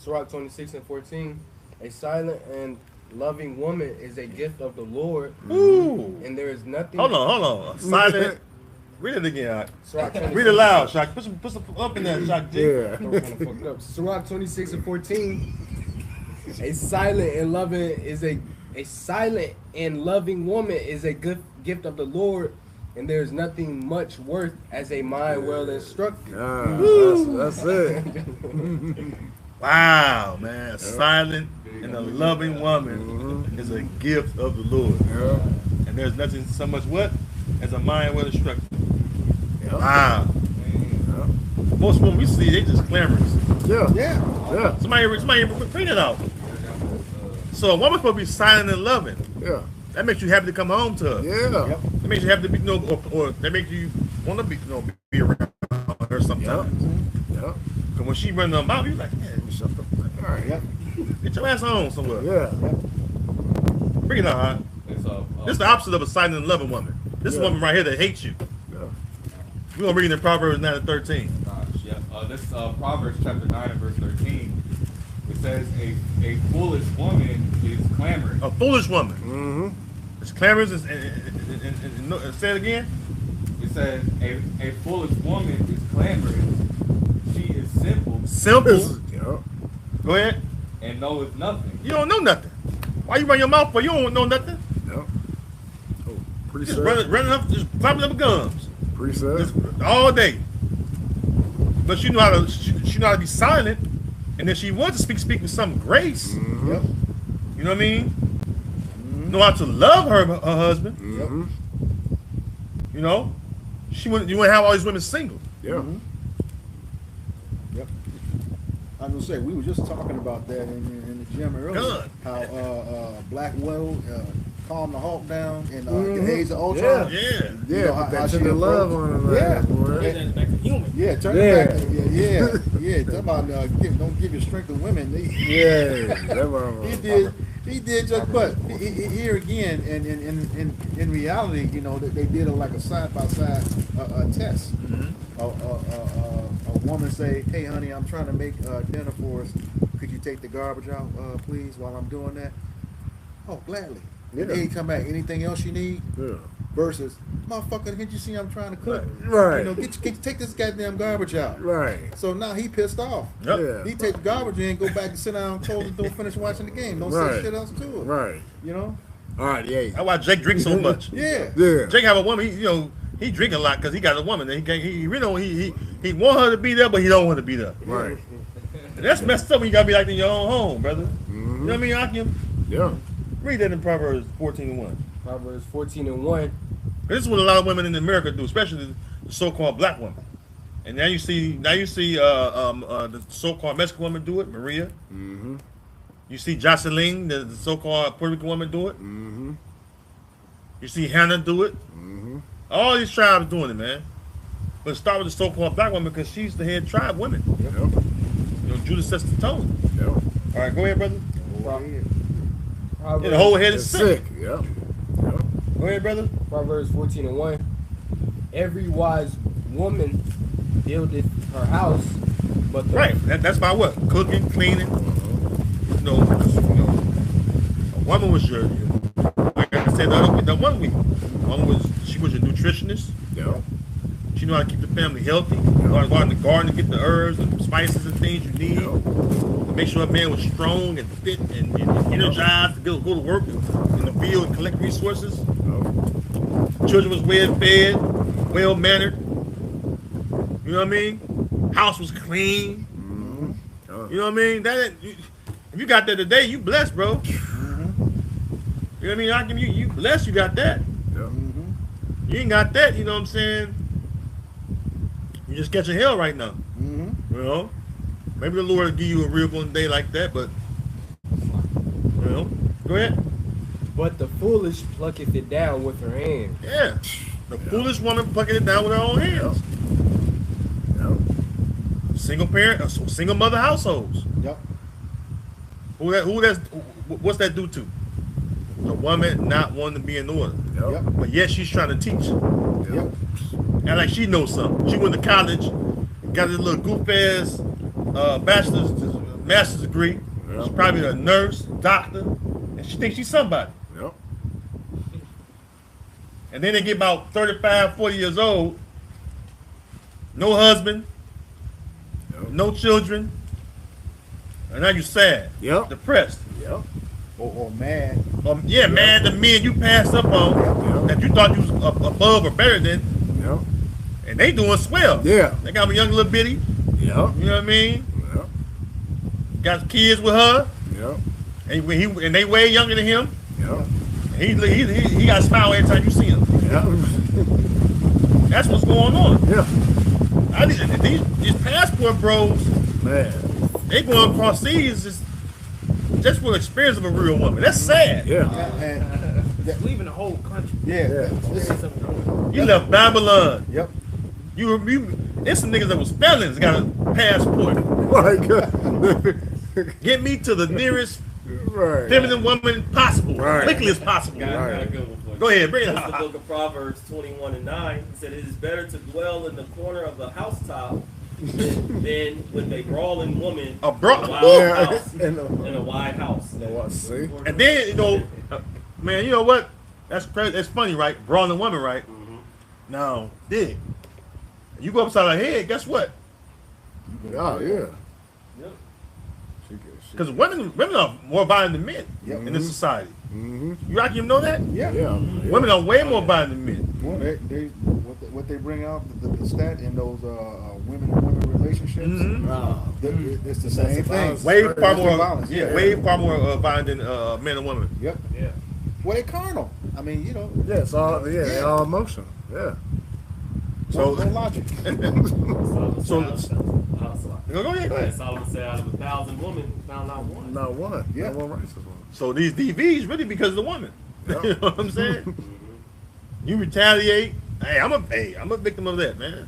Sirach 26:14. A silent and loving woman is a gift of the Lord, Ooh. and there is nothing. Hold on. Silent. Read it again, Hot. Sirach Read it loud, Shock. Put some up in there, Shock G. Yeah. Sirach 26:14. A silent and loving woman is a good gift of the Lord, and there is nothing much worth as a mind well instructed. That's it. Wow, man. Silent and a loving woman is a gift of the Lord. Yeah. And there's nothing so much what? As a mind well instructed. Yeah. Wow. Most women we see, they just clamorous. Yeah. Yeah. Yeah. Somebody bring it out. So a woman's supposed to be silent and loving. Yeah. That makes you happy to come home to her. Yeah. Yep. That makes you happy to be, or that makes you want to be around her sometimes. Yeah. Because when she run her mouth, you like, man, shut the fuck up. All right. Yep. Get your ass home somewhere. Yeah. Bring it on, huh? This is the opposite of a silent and loving woman. This is a woman right here that hates you. Yeah. We're going to read in Proverbs 9 and 13. This Proverbs chapter 9 and verse 13. It says, a foolish woman is clamorous. A foolish woman. Mm-hmm. It's clamorous and say it again. It says, a foolish woman is clamorous. She is simple Simple. Yeah. Go ahead. and knoweth nothing. You don't know nothing. Why you run your mouth for? You don't know nothing. Yeah. Oh, pretty Just sad. running up, just clapping up gums. Pretty sad. Just all day. But she know how to. She know how to be silent, and if she wants to speak with some grace. Mm-hmm. Yep. You know what I mean? Know how to love her husband. Mm-hmm. You know, you wouldn't have all these women single. Yeah. Mhm. Yep. I was gonna say we were just talking about that in the gym earlier. Good. How Black Widow calmed the Hawk down in Mhm. the Age of Ultron. Yeah. Yeah. You know, how Put that she tender love approached- on her. Yeah. Boy. Turn that back to human. Yeah, turn Yeah. it back. Yeah. Talk about don't give your strength to women. Yeah. That motherfucker. He did just, but here again, and in reality, you know, they did like a side by side test. A woman say, "Hey, honey, I'm trying to make dinner for us. Could you take the garbage out, please, while I'm doing that?" Oh, gladly. Yeah. And he come back. Anything else you need? Yeah. Versus, motherfucker, can't you see I'm trying to cook? Right. You know, take this goddamn garbage out. Right. So now he pissed off. Yep. Yeah. He take the garbage in, go back and sit down, close the door, finish watching the game. Don't Right. say shit else to it. Right. You know? All right. Yeah. That's why Jake drinks so much. Yeah. Yeah. Jake have a woman. He drink a lot because he got a woman. And he really don't, he want her to be there, but he don't want to be there. Right. And that's messed up when you gotta be like in your own home, brother. You know what I mean, Akim? Yeah. Read that in Proverbs 14:1. Proverbs 14:1. This is what a lot of women in America do, especially the so-called black women. And now you see the so-called Mexican woman do it, Maria. Mm-hmm. You see Jocelyn, the so-called Puerto Rican woman, do it. Mm-hmm. You see Hannah do it. Mm-hmm. All these tribes doing it, man. But start with the so-called black woman because she's the head tribe woman. Yep. You know, Judah sets the tone. Yep. All right, go ahead, brother. Proverbs, Yeah, the whole head is It's sick. sick. Yep. Yep. Go ahead, brother. Proverbs 14:1. Every wise woman buildeth her house, but the Right. That's by what? Cooking, cleaning. You know, a woman was your, like I said the one week. She was your nutritionist. Yep. She knew how to keep the family healthy. Know how to go out in the garden to get the herbs and spices and things you need. To make sure a man was strong and fit and energized to go to work in the field and collect resources. Children was well fed, well mannered. You know what I mean? House was clean. You know what I mean? If you got that today, you blessed, bro. You know what I mean? I can you blessed. You got that. Yep. You ain't got that. You know what I'm saying? You just catching hell right now. You know? Maybe the Lord will give you a real one day like that, but you know. Go ahead. But the foolish plucketh it down with her hand. Yeah. The foolish woman plucking it down with her own hands. Yep. Single parent, single mother households. Yep. What's that do to? The woman not wanting to be in order. Yep. But yet she's trying to teach. Yep. And like she knows something. She went to college, got this little goof ass master's degree. She's probably a nurse, doctor, and she thinks she's somebody. Yep. And then they get about 35, 40 years old, no husband, no children, and now you're sad, Yep. depressed. Yep. Or mad. Yeah, man, the men you passed up on that you thought you was above or better than, Yep. and they doing swell. Yeah. They got a young little bitty, Yep. you know what I mean? Yep. Got kids with her, Yep. and they way younger than him. Yep. He got a smile every time you see him. Yep. That's what's going on. Yeah. These passport bros, Man. they going across seas just for the experience of a real woman. That's sad. Yeah. And Leaving the whole country. yeah. You left Babylon. Yep. There's some niggas that was felons got a passport. My God. Get me to the nearest Right. feminine woman possible, Right. quickly as possible. Got a good one for you. Go ahead, bring it That's the out. book of Proverbs 21:9. It said, "It is better to dwell in the corner of the housetop than with a brawling woman A in a brawl. wild Yeah. house." And, In a wide house. see? And then man, you know what? That's crazy. It's funny, right? Brawling woman, right? Now, dig. You go upside her head. Guess what? Oh, yeah. Because women are more violent than men Yep. in this society. Mm-hmm. You reckon you know that? Yeah. Yeah. Women are way more violent than men. Well, what they bring out the stat in those women to women relationships. It's the same thing. Way far Domestic more, violence, way far more violent than men and women. Yep. Yeah. Well, they carnal. I mean, you know. Yeah, it's all, they're all emotional. Yeah. So, no logic. Go ahead. Solomon said, "Out of 1,000 women, found not one." Not one. Yeah. Not one righteous one. So these DVs really because of the woman. You know what I'm saying? You retaliate. Hey, I'm a victim of that, man.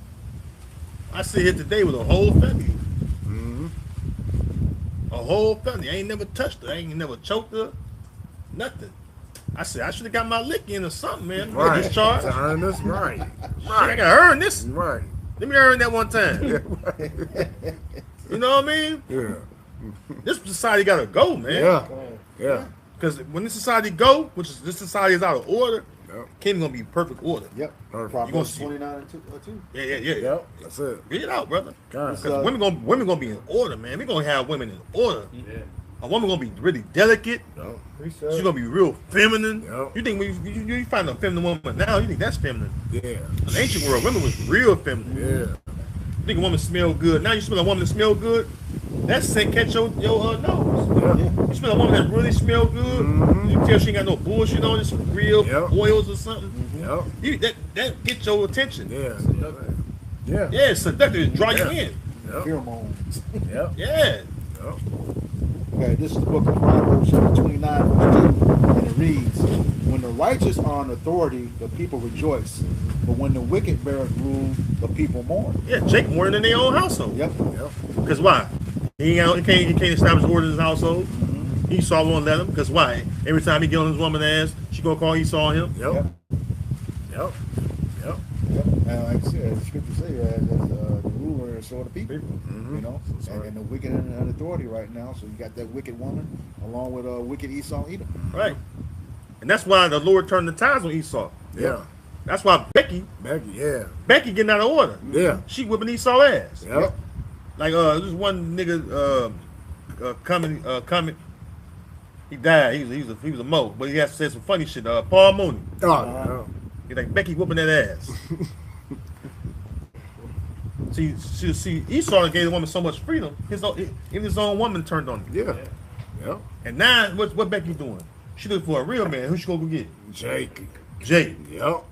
I sit here today with a whole family. Mm-hmm. A whole family. I ain't never touched her. I ain't never choked her. Nothing. I said I should have got my lick in or something, man. Right. Discharge. To earn this, right. Shit, I gotta earn this. Right. Let me earn that one time. Yeah, right. You know what I mean? Yeah. This society gotta go, man. Yeah. Yeah. Because when this society go, which is this society is out of order, Yep. Kingdom gonna be perfect order. Yep. Perfect. Proverbs see- 29 and 2. Yeah. Yep. That's it. Get it out, brother. God. Because women gonna be in order, man. We gonna have women in order. Yeah. A woman gonna be really delicate. Yep. She's gonna be real feminine. Yep. You think when you find a feminine woman now, you think that's feminine. Yeah. In the ancient world, women was real feminine. Yeah. You think a woman smell good. Now you smell a woman that smell good, That scent catch your nose. Yeah. You smell a woman that really smell good. Mhm. You tell she ain't got no bullshit on it, some real Yep. oils or something. Yep. You, that get your attention. Yeah. Yeah. Yeah, it's seductive. It draw you in. Yep. Pheromones. Yep. Yeah. Yep. Okay, this is the book of Proverbs, chapter 29, verse 2, and it reads, "When the righteous are in authority, the people rejoice. But when the wicked beareth rule, the people mourn." Yeah, Jake more than their own household. Yep. Yep. Because why? He can't establish order in his household. Esau won't let him. Because why? Every time he get on his woman's ass, she gonna call Esau on him. Yep. Yep. Yep. Yep. And like I said, the scripture say that the ruler is sort of people. You know, That's right. and the wicked are in authority right now. So you got that wicked woman along with wicked Esau Edom. Right. And that's why the Lord turned the tides on Esau. Yeah. That's why Becky Becky. getting out of order. Yeah. She whipping Esau ass. Yep. Like this one nigga coming. He died. He was a mo, but he has to say some funny shit. Paul Mooney. Oh, He's like Becky whooping that ass. see, Esau gave the woman so much freedom. Even his own woman turned on him. yeah. Yep. And now, what Becky doing? She looking for a real man. Who she gonna go get? Jake. Jake. Yep.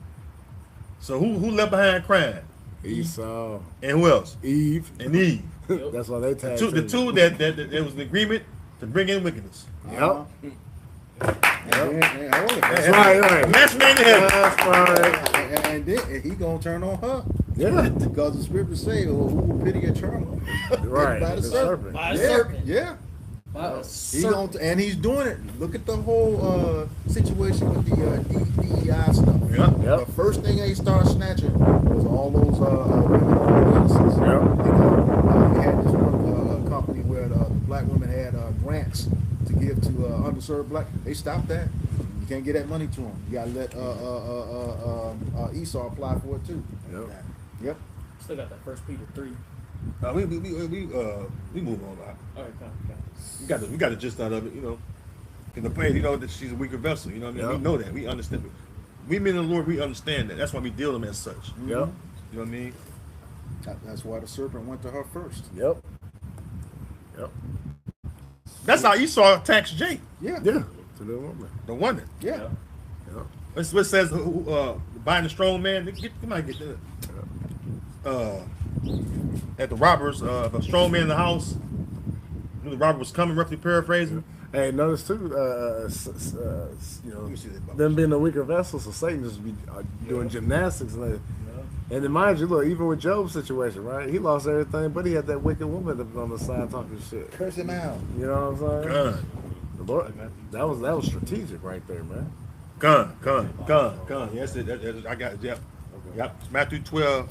So who left behind crying? Esau. And who else? Eve. And Eve. That's why they tagged The two that there was an agreement to bring in wickedness. Yep. That's right. Match made in heaven. That's right. And then he gonna turn on her. Yeah. Because the scripture say, "Oh, who will pity a child?" Right. By the The serpent. By a Yeah. serpent. Yeah. By a He serpent. gonna, and he's doing it. Look at the whole situation with the DEI stuff. Yep. Yep. The first thing they started snatching was all those women innocents. Yep. He had this one company where the black women had grants to give to underserved black. They stopped that. You can't get that money to them. You gotta let Esau apply for it too. Yep. Yep. Still got that First Peter 3. We move on. All right, come. We got the gist out of it, you know. In the play, you know that she's a weaker vessel. You know what I mean? Yeah. We know that. We understand. We men in the Lord, we understand that. That's why we deal them as such. Yep. You know what I mean? That's why the serpent went to her first. Yep. Yep. That's how Esau attacks Jake, Yeah. Yeah. To the woman. the woman. Yeah. Yep. What says buying the strong man? You might get that. At the robbers, if a strong man in the house, knew the robber was coming, roughly paraphrasing. Hey, notice too, you know, them being a weaker vessel, so Satan just be doing gymnastics. And then mind you, look, even with Job's situation, right? He lost everything, but he had that wicked woman on the side talking shit. Curse him out. You know what I'm saying? Gun, The Lord, that was strategic right there, man. gun. Yes, I got it. Yep. Yep. It's Matthew 12.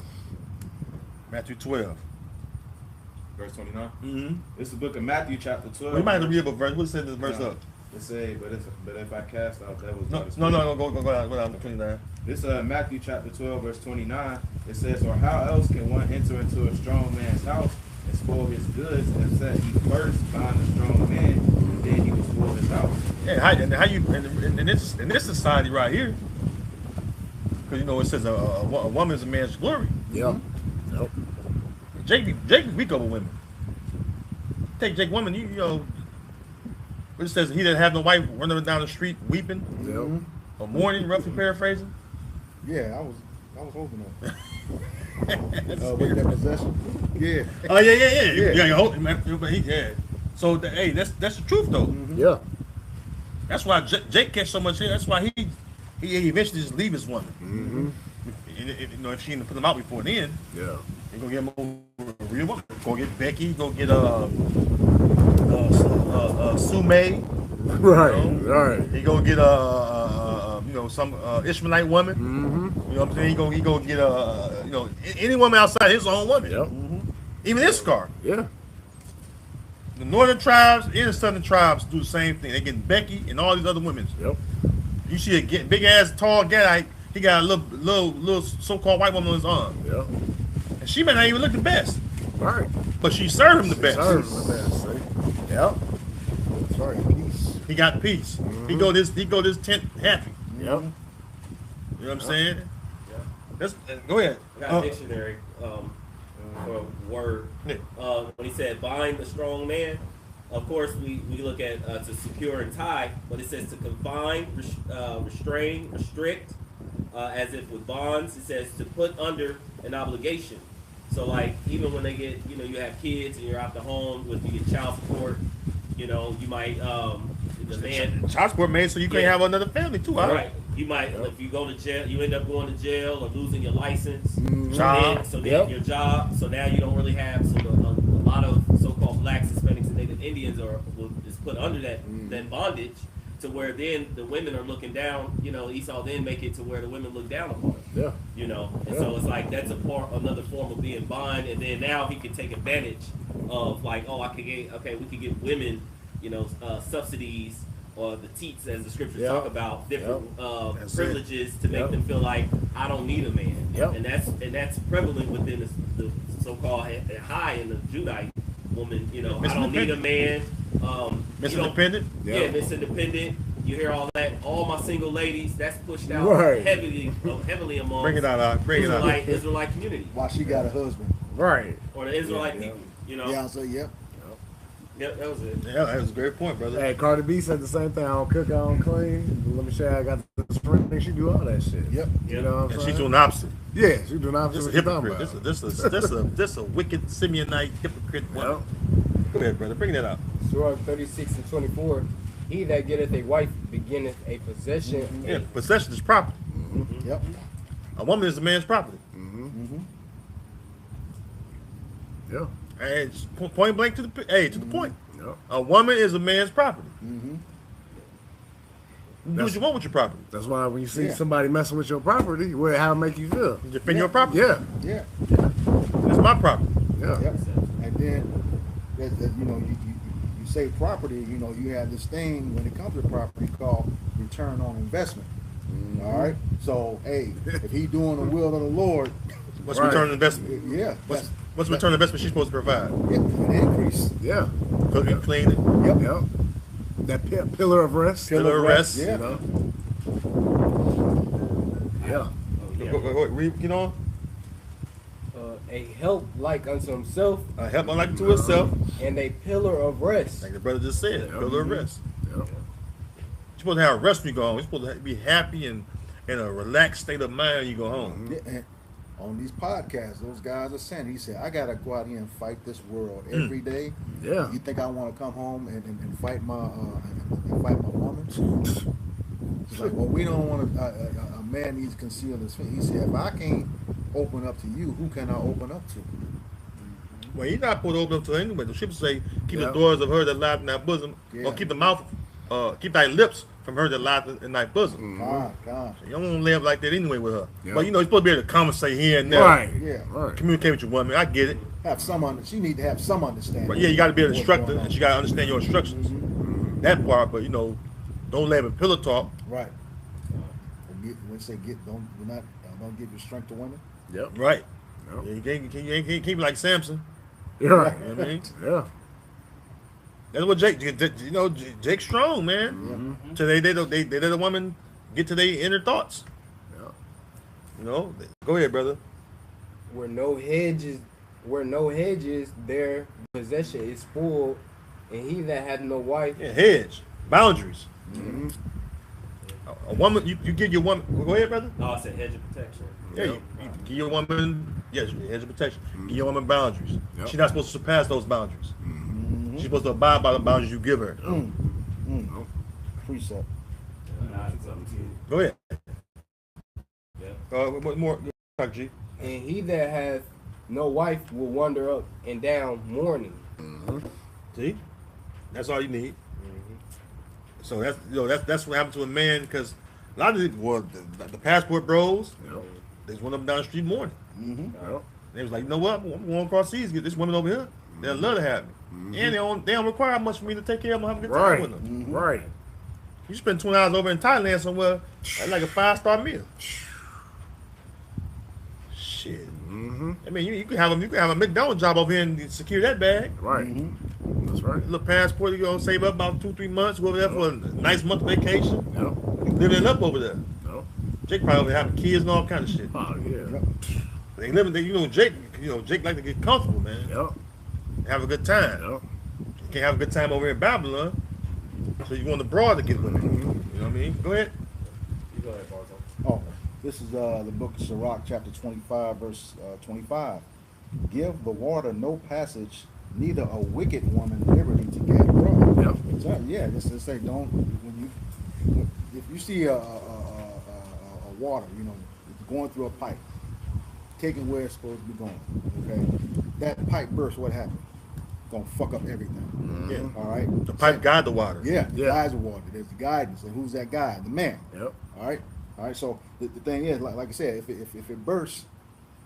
Verse 29. Mm-hmm. This is the book of Matthew, chapter 12. We might have to read a verse. What says this verse No. up? It say, but if I cast out devils, No, go down, 29. This Matthew chapter 12, verse 29. It says, "Or how else can one enter into a strong man's house and spoil his goods, except he first bind the strong man, and then he will spoil his house?" Yeah, how you in this society right here? Because you know it says a woman is a man's glory. Yep. Yep. Jake be weak over women. Take Jake woman, you know. It says he didn't have no wife running down the street weeping Yep. or mourning, roughly paraphrasing. Yeah, I was hoping that. With that possession. Yeah. Oh yeah. Yeah. Yeah. So hey, that's the truth though. Yeah. That's why Jake catch so much here. That's why he eventually just leave his woman. Mm-hmm. You know, if she didn't put him out before then, Yeah. he gonna get him a real woman. Go get Becky. Go get Sue May. Right. Right. He gonna get some Ishmaelite woman. Mm-hmm. You know what I'm saying? He gonna get any woman outside his own woman. Yep. Even Issachar. Yeah. The northern tribes and the southern tribes do the same thing. They get Becky and all these other women. Yep. You see a big ass tall guy. He got a little so-called white woman on his arm, Yep. and she may not even look the best, Right. but she served him the best. Serves the best. See? Yep. That's right. Peace. He got peace. He go this tent happy. Yep. You know what I'm saying? That's go ahead. I got a dictionary. or word. When he said bind the strong man, of course we look at to secure and tie, but it says to confine, restrain, restrict, as if with bonds. It says to put under an obligation. So like even when they get, you have kids and you're out the home with your child support, you might the man Child support made so you can't have another family too. right. You might if you go to jail, you end up going to jail or losing your license. Job. So then your job. So now you don't really have. So a lot of so-called blacks, Hispanics, and Native Indians is put under that bondage, to where then the women are looking down. Esau then make it to where the women look down upon him. Yeah. And so it's like that's another form of being bond. And then now he can take advantage of like, oh, we could give women, subsidies. Or the teats, as the scriptures talk about, different privileges to make them feel like I don't need a man, and that's prevalent within the so-called high in the Judite woman. I don't need a man. Miss Independent. Yeah, Miss Independent. You hear all that? All my single ladies. That's pushed out heavily among Bring it out. Bring it out. Israelite community. While she got a husband. Right. Or the Israelite people. Yeah, so yep. Yep, that was it. Yeah, that was a great point, brother. Hey, Cardi B said the same thing. I don't cook, I don't clean. Let me show you, I got the spring. She do all that shit. Yep. You know what I'm And saying? she's doing the opposite. Yeah, she's doing the This opposite. is a of what you're hypocrite. talking about. This a wicked Simeonite hypocrite woman. Go ahead, brother. Bring that out. Surah 36 and 24. He that getteth a wife beginneth a possession. Yeah, possession is property. Yep. A woman is a man's property. Yeah. And it's point blank to the point. Yep. A woman is a man's property. You do what you want with your property. That's why when you see Yeah. somebody messing with your property, how it make you feel? You defend your property. Yeah. Yeah. It's my property. Yeah. Yep. And then, you say property, you have this thing when it comes to property called return on investment. All right. So, hey, if he doing the will of the Lord, What's Right. return on investment? yeah, What's return on investment she's supposed to provide? an increase. Yeah. Cooking, cleaning. Yep. Yep. That pillar of rest. Pillar of rest. Yeah. You know? Yeah. Go, read, A help like unto himself, help unlike to itself. and a pillar of rest. Like the brother just said, pillar of rest. Yep. You're supposed to have rest when you go home. You're supposed to be happy and in a relaxed state of mind when you go home. Yeah, and on these podcasts, those guys are saying, he said, I got to go out here and fight this world every day. Yeah. You think I want to come home and fight my woman? It's like, well, we don't want a man needs to conceal his face. He said, if I can't open up to you, who can I open up to? Well, you're not supposed to open up to her anyway. The scripture say, keep Yeah. the doors of her that lie in thy bosom, Yeah. or keep the mouth, keep thy lips from her that lie in thy bosom. God. You don't want to live like that anyway with her. Yeah. But you're supposed to be able to conversate here and there. Right. Yeah. Right. Communicate with your woman. I get it. She need to have some understanding. But yeah, you got to be an of what's instructor, going on. and she got to understand your instructions. That part, but don't live in pillow talk. Right. Don't give your strength to women. Yep. Right. Yep. Yeah, you can't keep it like Samson. You're right. You know what I mean? Yeah. That's what Jake's strong, man. So they let a woman get to their inner thoughts. Yeah. Go ahead, brother. Where no hedges, their possession is full, and he that hath no wife. Yeah, hedge, boundaries. A woman, you give your woman. Go ahead, brother. Oh, I said hedge of protection. Yeah, you give your woman. Yes, hedge of protection. Give your woman boundaries. Yep. She's not supposed to surpass those boundaries. She's supposed to abide by the boundaries you give her. Precept. Go ahead. Yeah. What more? Talk, G. And he that hath no wife will wander up and down mourning. See, that's all you need. So that's what happened to a man, because a lot of the passport bros, there's one of them down the street mourning. Yep. They was like, you know what? I'm going across seas, get this woman over here. They'll love to have me. And they don't require much for me to take care of them, have a good time Right. with them. Right. You spend 20 hours over in Thailand somewhere, that's like a 5-star meal. Shit. I mean, you can have a McDonald's job over here and secure that bag. Right. That's right. A little passport, you're gonna save up about 2-3 months, go over there for a nice month vacation. Yep. You living it up over there. Yep. Jake probably over there having kids and all kind of shit. Oh yeah. They living there, Jake, Jake like to get comfortable, man. Yep. Have a good time. Yep. You can't have a good time over in Babylon. So you want the broad to get women. You know what I mean? Go ahead. You go ahead, Barzo. Oh, this is the book of Sirach, chapter 25, verse 25. Give the water no passage, neither a wicked woman liberty to get abroad. Yep. So, yeah, this is say don't if you see a water, going through a pipe, taking where it's supposed to be going. Okay, that pipe burst. What happened? Gonna fuck up everything. Yeah. All right. The pipe guide the water. Yeah, Yeah. guides the water. There's the guidance, and who's that guy? The man. Yep. All right. All right. So the thing is, like I said, if it bursts,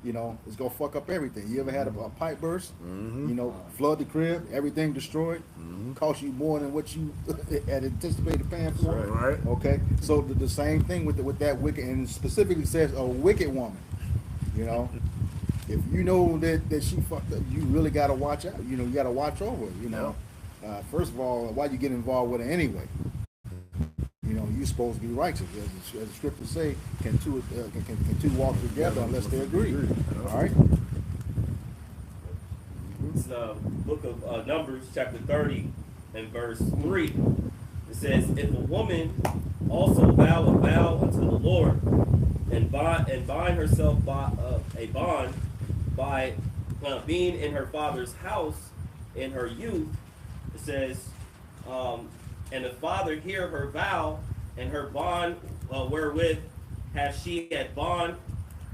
it's gonna fuck up everything. You ever had a pipe burst? Flood the crib, everything destroyed, cost you more than what you had anticipated paying for. Right. Okay. So the same thing with that wicked, and it specifically says a wicked woman. If you know that she fucked up, you really gotta watch out. You gotta watch over her. First of all, why you get involved with her anyway? You're supposed to be righteous. As the scriptures say, can two walk together unless they agree? All right. It's the book of Numbers, chapter 30 and verse 3. It says, if a woman also vow a vow unto the Lord and bind herself by a bond by being in her father's house in her youth, it says, and the father hear her vow, and her bond wherewith hath she at bond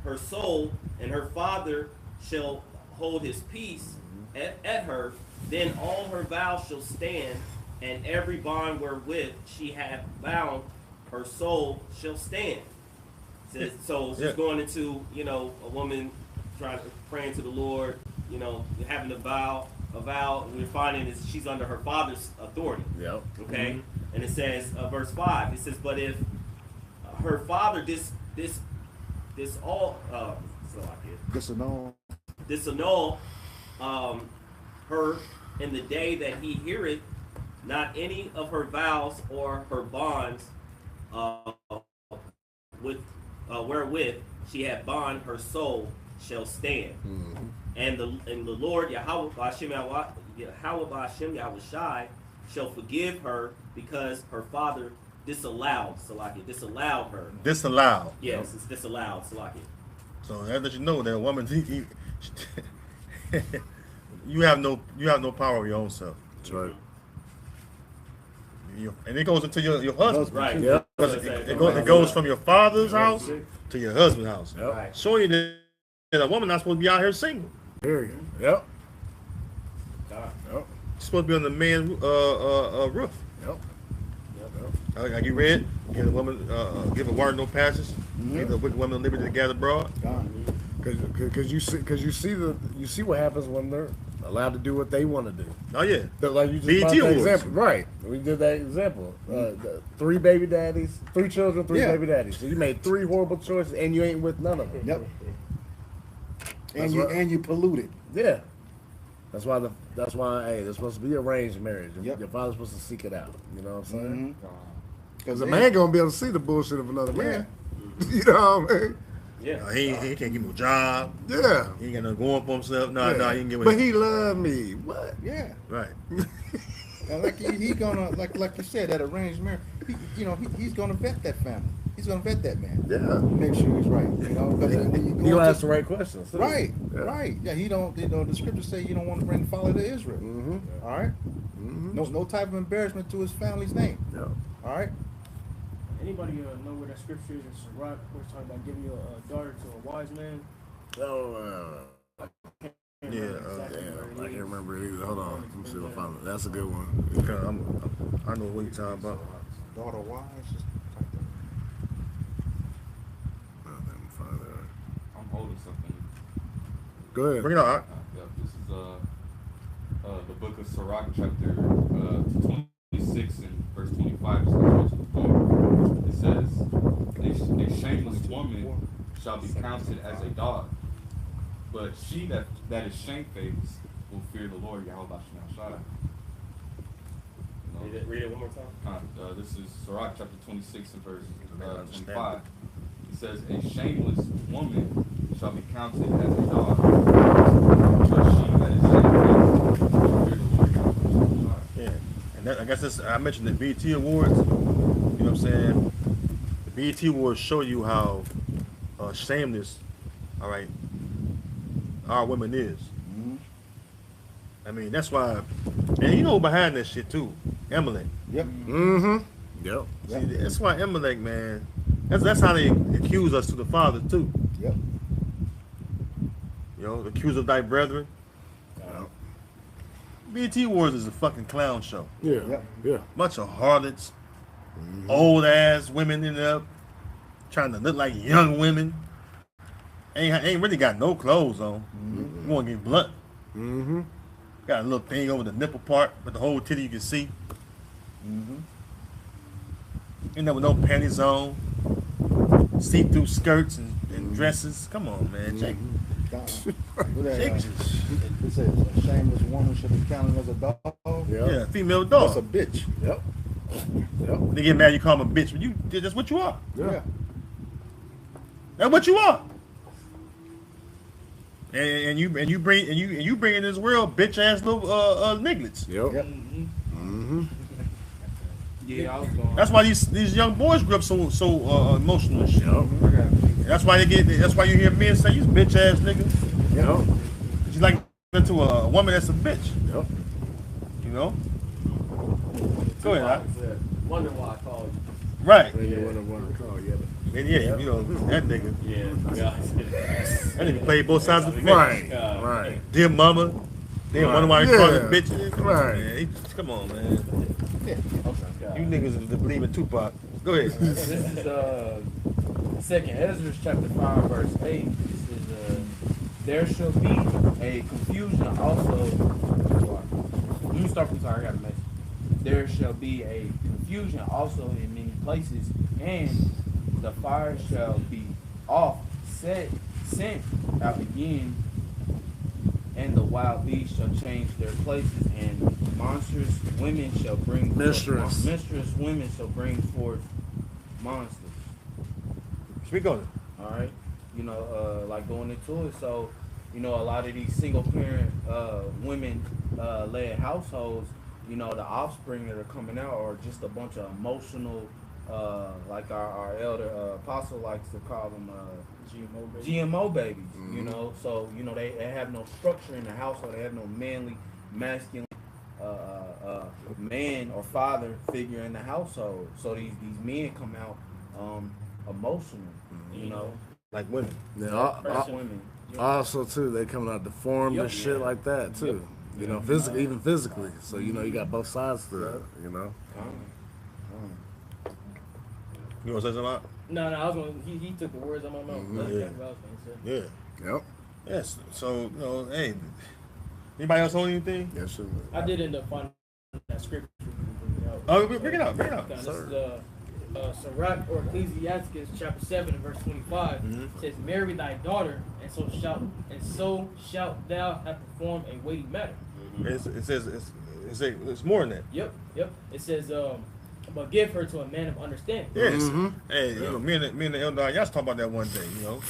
her soul, and her father shall hold his peace at her, then all her vows shall stand, and every bond wherewith she hath bound her soul shall stand. So she's going into, a woman praying to the Lord, having a vow, and we're finding is she's under her father's authority. Yep. Okay, and it says, verse 5. It says, but if her father disannul her in the day that he heareth not any of her vows or her bonds, wherewith she had bond her soul shall stand. And the Lord Yahweh B'Shem Yahushai shall forgive her because her father disallowed her. Disallowed. Yes, it's disallowed, Salaki. So that lets you know that a woman, you have no power over your own self. That's right. And it goes into your husband. Right. Yeah. It goes from your father's house to your husband's house. Yep. Right. Showing you that a woman not supposed to be out here single. Period. Yep. God. Yep. She's supposed to be on the man's roof. Yep. Like you read, give a woman, give a warrant no passage, give the wicked woman liberty to gather abroad. Because you see what happens when they're allowed to do what they want to do. Oh yeah. Like you just BET brought that Awards. example, right? We did that example. The 3 baby daddies, 3 children, 3 baby daddies. So you made 3 horrible choices, and you ain't with none of them. Yep. That's And you polluted. Yeah. That's why there's supposed to be arranged marriage. Yep. Your father's supposed to seek it out. You know what I'm saying? Because Mhm. a man gonna be able to see the bullshit of another man. You know what I mean? Yeah. He can't get no job. Yeah. He ain't got nothing going for himself. No, Yeah. he can get But he loved me. What? Yeah. right. Like he gonna like you said, that arranged marriage. He's gonna vet that family. He's gonna vet that man. Yeah. Make sure he's right. Because He'll ask the right questions. Too. Right. Yeah. Right. Yeah. He don't. The scriptures say you don't want to bring folly to Israel. Mm-hmm. All right. Mm-hmm. No type of embarrassment to his family's name. Yeah. All right. Anybody know where that scripture is in Sirach, where it's talking about giving your daughter to a wise man? Oh, Can't Yeah, remember exactly damn, where it I is. can't remember it either. Hold on. Let me see if I find it. That's a good one. I know what you're talking about. Daughter wise. Let me find it. I'm holding something. Go ahead. Bring it out. Yeah, this is the book of Sirach, chapter 26 and verse 25. It says, "A shameless woman shall be counted as a dog, but she that is shamefaced will fear the Lord Yahweh B'Shem Yahushai." Read it one more time. This is Sirach chapter 26 and verse 25. It says, "A shameless woman shall be counted as a dog, Trust she that is shameful. Fear the Lord. Yeah, and that, I guess this, I mentioned the BET Awards. You know what I'm saying? The BET Awards show you how shameless, all right, our women is. I mean, that's why, and you know behind that shit too, Amalek. Yep. Mm-hmm. Yep. See, that's why Amalek, man. That's how they accuse us to the Father too. Yep. You know, accuse of thy brethren. BET Awards is a fucking clown show. Yeah. Yep. Yeah. Bunch of harlots, old ass women in up, trying to look like young women. Ain't really got no clothes on. You want to get blunt. Mm-hmm. Got a little thing over the nipple part, but the whole titty you can see. Ain't there with no panties on. See-through skirts and dresses. Come on, man. Jake. It says a shameless woman should be counted as a dog. Yeah, female That's a dog. bitch. Yep. Yep. They get mad you call them a bitch, but that's what you are. Yeah. That's what you are. And you bring in this world bitch ass little nigglets. Yep. Yep. Mm-hmm. Yeah, I was going. That's why these young boys grew up so emotional and shit. Yep. That's why that's why you hear men say you bitch ass niggas. Yep. You like to a woman that's a bitch. Yep. You know? Go ahead. Wonder why I called you. Right. When you want to call, yeah. And yeah, you know, that nigga. Yeah. That nigga played both sides of the fence. Right. Right. Dear mama. They wonder why you call him Yeah. bitch. Come Right. on, man. Come on, man. You niggas that believe in Tupac. Go ahead. This is Second Ezra chapter 5 verse 8. It says, there shall be a confusion also. Let me start from sorry, I got a message. There shall be a confusion also in many places, and the fire shall be sent out again, and the wild beasts shall change their places, and monstrous women shall bring Mistress. Mistress women shall bring forth monsters. Speak on it. All right, you know, like going into it. So, you know, a lot of these single parent women led households, you know, the offspring that are coming out are just a bunch of emotional, like our elder apostle likes to call them GMO babies. You know, so you know they have no structure in the household. They have no manly, masculine man or father figure in the household. So these men come out emotional. You know, Like women. Yeah. women. Also, too, they coming out deformed and shit like that, too. You know, physically, even physically. So, you know, you got both sides to it, you know. You want to say something? Out? No, I was going. He took the words out of my mouth. That's Yeah. exactly what I was going to say. Yeah. Yep. Yes. So, you know, hey, anybody else own anything? Yes, sir. I did end up finding that scripture. Oh, bring it up. Bring it up. Okay, this is Sirach or Ecclesiastes chapter 7 and verse 25. It says, "Marry thy daughter, and so shalt thou have performed a weighty matter." It says it's more than that. Yep. It says, "But give her to a man of understanding." Yes. Hey, you know, me and the elder, y'all talk about that one day, you know.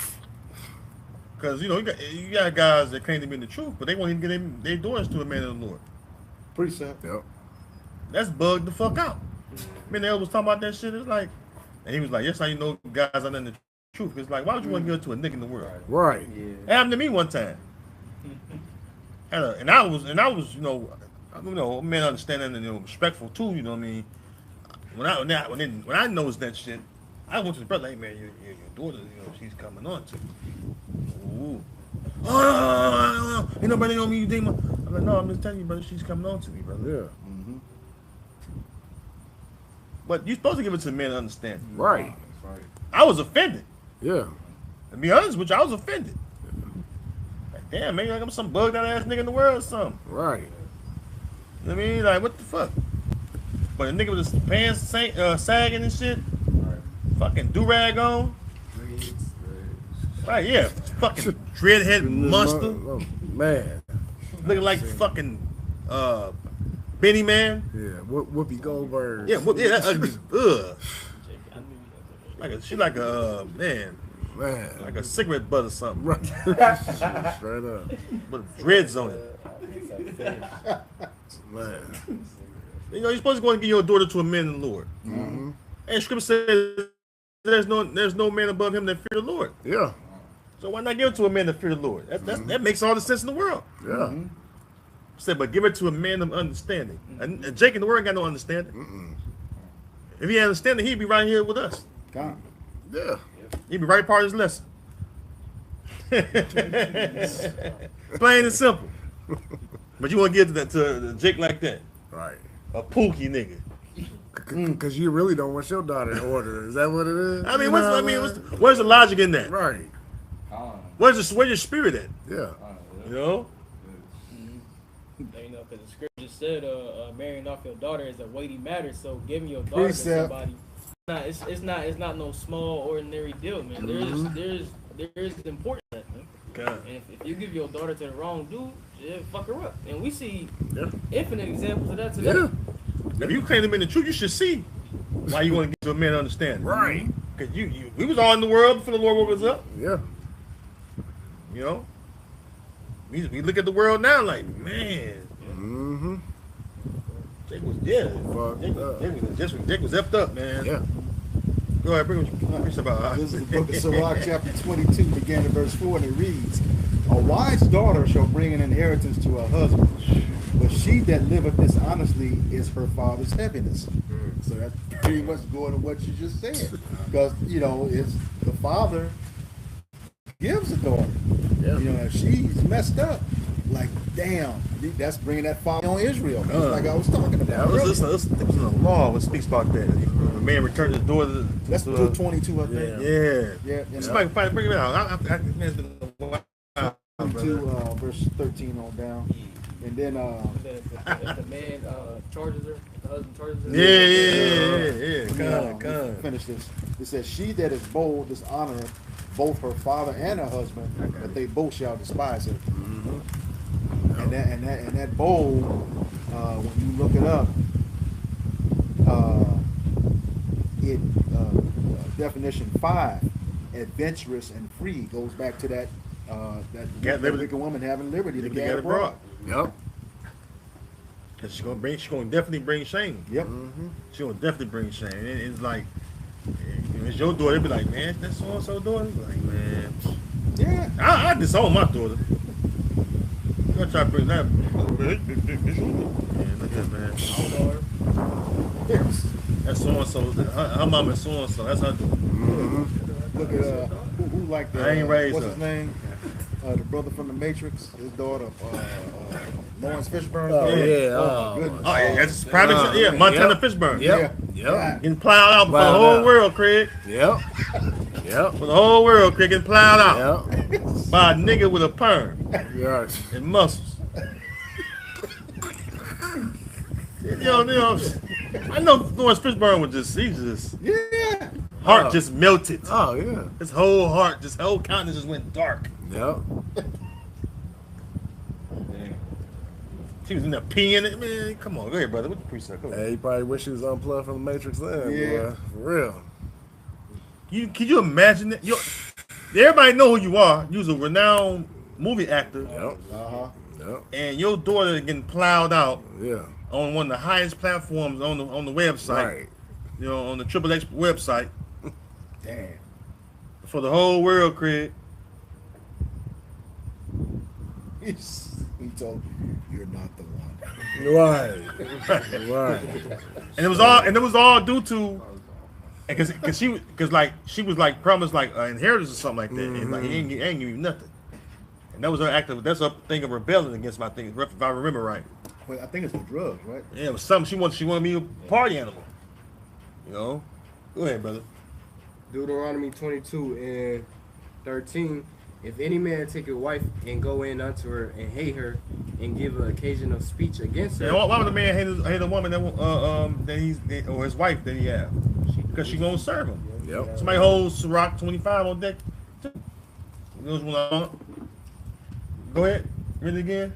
Because, you know, you got guys that claim to be in the truth, but they won't even get their doors to a man of the Lord. Precept. Yep. That's bugged the fuck out. Me and the elder was talking about that shit. It's like, and he was like, "Yes, how you know guys are not in the truth." It's like, why would you want to give it to a nigga in the world? Right. It happened to me one time. And I was, you know, man understanding and, you know, respectful too, you know what I mean? When I noticed that shit, I went to the brother, "Hey man, your daughter, you know, she's coming on to me." Ooh. Oh, ain't nobody know me, you demon. I'm like, "No, I'm just telling you, brother, she's coming on to me, brother." Yeah. But you're supposed to give it to men to understand. Right. I was offended. Yeah. To be honest with you, I was offended. Like, damn, maybe like I'm some bugged out ass nigga in the world or something. Right. You know what I mean? Like, what the fuck? But a nigga with his pants sagging and shit, fucking do-rag on. Right, yeah. Fucking dreadhead monster. Oh, man. Looking like fucking Benny Man. Yeah. Whoopi Goldberg. Yeah, that ugly. Ugh. She like a man. Man. like a cigarette butt or something. Right. Straight up. With dreads on it. Man. You know, you're supposed to go and give your daughter to a man in the Lord. Mm-hmm. And Scripture says there's no man above him that fear the Lord. Yeah. So why not give it to a man that fear the Lord? That makes all the sense in the world. Yeah. Said, but give it to a man of understanding. And Jake in the world got no understanding. If he had understanding, he'd be right here with us. God. Yeah. He'd be right part of his lesson. Plain and simple. But you want to give to Jake like that? Right. A pookie nigga. Because you really don't want your daughter in order. Is that what it is? I mean, You what's, know I mean, what what's, where's the logic in that? Right. Where's your spirit at? Yeah. You know? You know, because the scripture said, marrying off your daughter is a weighty matter. So giving your daughter to Precept. somebody, it's not no small ordinary deal, man. There's importance in that, man. God. And if you give your daughter to the wrong dude, it'll fuck her up. And we see Yeah. infinite examples of that today. Yeah. If you claim to be in the truth, you should see why you want to get to a man to understand. Right. Because we was all in the world before the Lord woke us up. Yeah. You know? We look at the world now like, man, Mm-hmm. Jake was Jake was effed up, man. Yeah. Go ahead, bring what you preach about. This is the book of Sirach, chapter 22, beginning at verse 4, and it reads, A wise daughter shall bring an inheritance to her husband, but she that liveth dishonestly is her father's heaviness. So that's pretty much going to what you just said. Because, you know, it's the father gives a daughter. Yeah. You know, if she's messed up, like, damn, that's bringing that father on Israel, like I was talking about. Yeah, it was in the law what speaks about that. If a man returned his daughter That's 222, I think. Yeah. Yeah. Somebody find bring it out. Man, it's been a while, brother. 22, verse 13 on down. And then, If the man charges her, the husband charges her. Come. Finish this. It says, She that is bold dishonoreth both her father and her husband, but they both shall despise her. And that bold, when you look it up, definition 5, adventurous and free, goes back to that Get liberty. wicked woman having liberty to Get get it brought. abroad. Yep. Cause she's gonna definitely bring shame. Yep. She's gonna definitely bring shame. And it's like, it's your daughter. They be like, man, that's so and so daughter. Like, man, Yeah. I disown my daughter. I'm gonna try to bring that. Man, look at that, man. That's so and so. Her mama is so and so. That's her daughter. Look at who like that? I ain't raised what's her. his name? The brother from the Matrix. His daughter, Lawrence Fishburne. Oh, yeah. Oh, Oh, my goodness. Oh yeah, that's prime example. Yeah, Montana Yep. Fishburne. Yep. Yeah. Yep. Getting plowed out for the Plowed whole out. world, Craig. Yep. Yep. For the whole world, Craig, getting plowed out Yep. by a nigga with a perm Right. and muscles. you know, I know Lawrence Fishburne was he's just Yeah. heart just melted. Oh, yeah. His whole heart, his whole countenance just went dark. Yep. She was in there peeing it, man. Come on, go ahead, brother. What's the precept? Go ahead. Hey, you probably wish he was unplugged from the Matrix then, Yeah. boy. For real. Can you imagine that? Everybody know who you are. You was a renowned movie actor, Yep. Yep. and your daughter getting plowed out Yeah. on one of the highest platforms on the website. Right. You know, on the Triple X website Damn. for the whole world, Craig. He told you, you're not the one. Right. Right. And it was all due to because she was like promised like an inheritance or something like that, and like he ain't give you nothing. And that was her that's her thing of rebelling against my thing, if I remember right. Well, I think it's the drugs, right? Yeah, it was something she wanted me a party animal. You know? Go ahead, brother. Deuteronomy 22 and 13. If any man take a wife and go in unto her and hate her and give an occasion of speech against her, And why would a man hate a woman that or his wife that he have? Because she gonna serve him. Yep. Somebody holds Sirach 25 on deck. Those one I want. Go ahead. Read it again.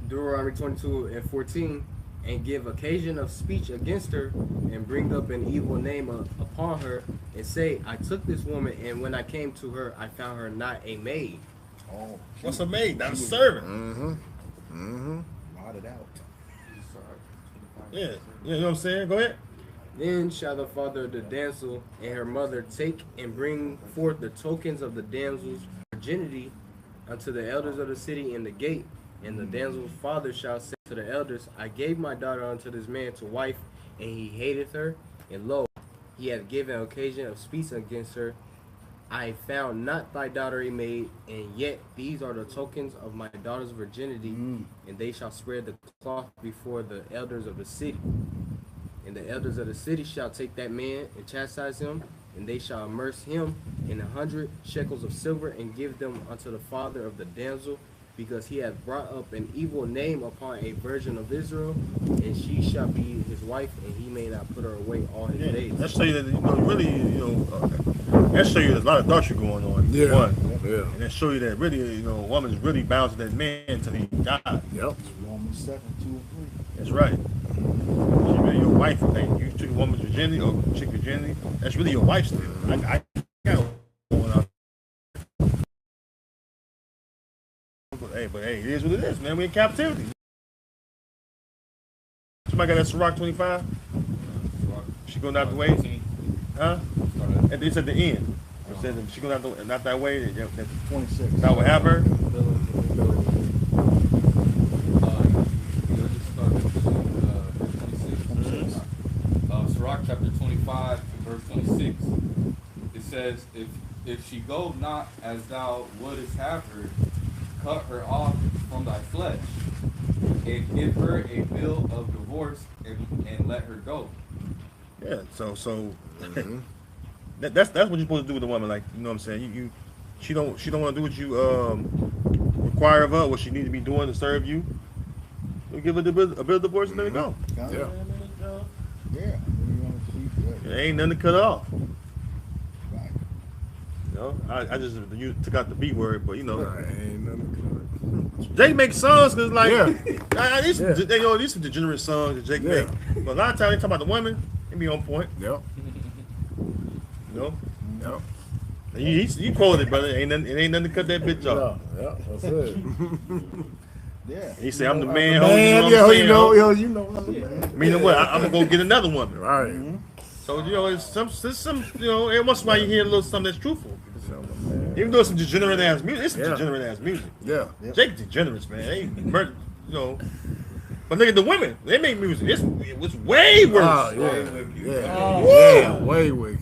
Deuteronomy 22 and 14. and give occasion of speech against her, and bring up an evil name upon her, and say, I took this woman, and when I came to her, I found her not a maid. Oh, What's a maid? Not a servant. blotted out. Yeah. You know what I'm saying? Go ahead. Then shall the father of the damsel and her mother take and bring forth the tokens of the damsel's virginity unto the elders of the city in the gate. And the damsel's father shall say to the elders, I gave my daughter unto this man to wife, and he hateth her. And lo, he hath given occasion of speech against her. I found not thy daughter a maid, and yet these are the tokens of my daughter's virginity, and they shall spread the cloth before the elders of the city. And the elders of the city shall take that man and chastise him, and they shall immerse him in 100 shekels of silver, and give them unto the father of the damsel, because he hath brought up an evil name upon a virgin of Israel, and she shall be his wife, and he may not put her away all his days. Let's show you that, let's show you there's a lot of adultery going on. Yeah. One. Yeah. And then show you that really, a woman's really bound to that man until he died. Yep. Romans 7, 2 and 3. That's right. She really your wife. Hey, you took a woman's virginity or chick virginity. That's really your wife still. I got going on. But hey, it is what it is, man. We in captivity. Somebody got that Sirach 25? She going out the way? Huh? And it's at the end. It says if she going not that way, that 26. God will have her. Sirach chapter 25 verse 26. It says, if she go not as thou wouldest have her, cut her off from thy flesh, and give her a bill of divorce, and let her go. Yeah, so that's what you're supposed to do with a woman. Like, you know what I'm saying? She don't want to do what you require of her, what she need to be doing to serve you. You give her a bill of divorce and let her go. Yeah. Yeah. There ain't nothing to cut off. Right. I just took out the B word, but Ain't nothing Jake makes songs because like these Yeah. these are degenerate songs that Jake Yeah. make. But a lot of times they talk about the women, they be on point. Yep. You know, Yep. and you quoted it, brother. It ain't nothing to cut that bitch off. Yeah. That's it. Yeah. He said, "I'm the man." Man, ho, yo, you know what I'm saying, you know. ho? Meaning what? I'm gonna go get another woman. Right. So it's some every once in a while you hear a little something that's truthful. Even though it's some degenerate ass music, it's some Yeah. degenerate ass music. Yeah. Jake degenerates, man. They murder, But look at the women. They make music. It's way worse. Oh, yeah. Yeah. Woo! Yeah. Way wicked.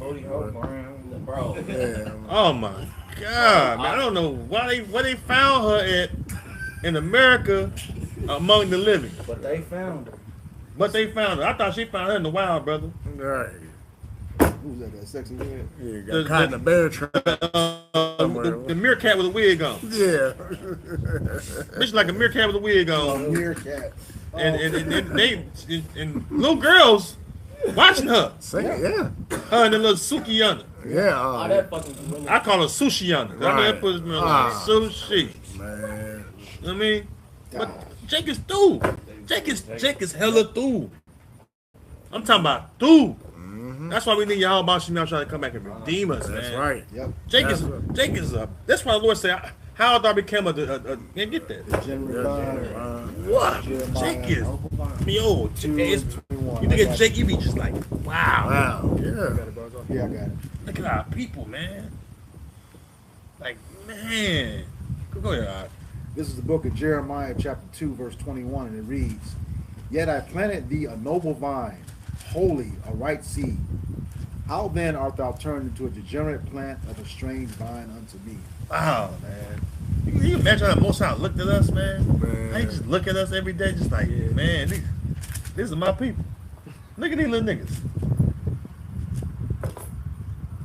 Bro. Yeah. Oh my God, man! I don't know why they found her at in America among the living. But they found her. But they found her. I thought she found her in the wild, brother. Right. Who's that sexy head? Yeah, got caught in a bear trap. The meerkat with a wig on. Yeah. Bitch like a meerkat with a wig on. Meerkat. And little girls watching her. Say it, yeah. Her and the little Sukiyana. Yeah. All that fucking women. I call her Sushiana. I mean, Right. that puts me on Ah. sushi. Man. You know what I mean? But Jake is through. Jake is hella through. I'm talking about through. That's why we need y'all about Shemel trying to come back and redeem us, man. That's right. Yep. Jake is a. That's why the Lord said, "How did I become a man, get that? Degenerate mind. What? Jeremiah, Jake is Uncle Vine. yo. You look at Jake, you be just like, wow. Wow. Yeah. Yeah, I got it. Look at our people, man. Like, man. Go ahead, all right. This is the book of Jeremiah, chapter 2, verse 21, and it reads, Yet I planted thee a noble vine, holy, a right seed. How then art thou turned into a degenerate plant of a strange vine unto me? Wow, man. You can imagine how Most High looked at us, man? Man. They just look at us every day, just like, man, these are my people. Look at these little niggas.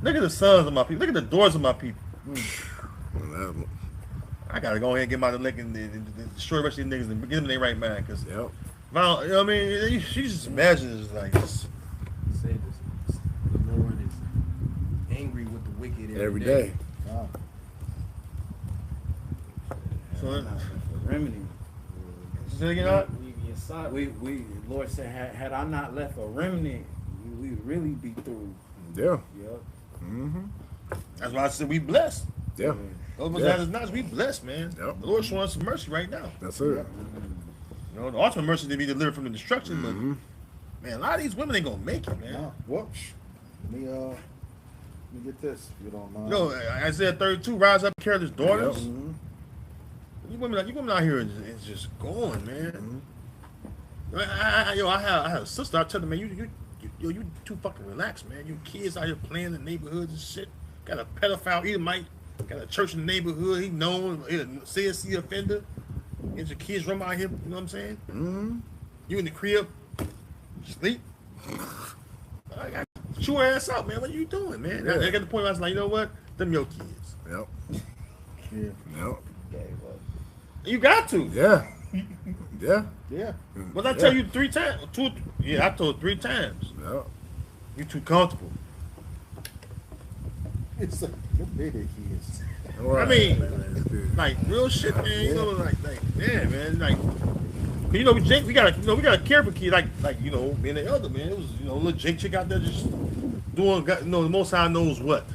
Look at the sons of my people. Look at the daughters of my people. I gotta go ahead and get my lick and destroy the rest of these niggas and get them in their right mind. Cause Yep. you know what I mean? You just imagine it's like this. Say this. The Lord is angry with the wicked Every day. Wow. So, Remedy. say it again, all right? We be Yes, sir. We Lord said, had I not left a remnant, we would really be through. Yeah. Yep. Mm-hmm. That's why I said we blessed. Yeah. Those of us Yeah. that is not, we blessed, man. Yep. The Lord showing us some mercy right now. That's it. You know, the ultimate mercy to be delivered from the destruction, Mm-hmm. but man, a lot of these women ain't gonna make it, man. No. Whoops. Let me get this, if you don't mind. You know, Isaiah 32, rise up and carry his daughters. Mhm. You women out here is just going, man. Mm-hmm. I have a sister. I tell them, man, you too fucking relaxed, man. You kids out here playing in the neighborhoods and shit. Got a pedophile Edomite. Got a church in the neighborhood. He known. He a CSC offender. Get your kids run out here. You know what I'm saying? Mm-hmm. You in the crib, sleep. I got chew her ass out, man. What are you doing, man? Yeah. I got the point where I was like, you know what? Them your kids. Yep. Yeah. Yep. You got to. Yeah. Yeah. Yeah. What I tell you 3 times? Yeah, I told 3 times. Yep. You too comfortable. It's like, good baby kids. Right. I mean, like real shit, man. You know, like yeah, man. Like, you know, Jake, we gotta care for kids. Like you know, being the elder, man. It was little Jake chick out there just doing, the Most High knows what.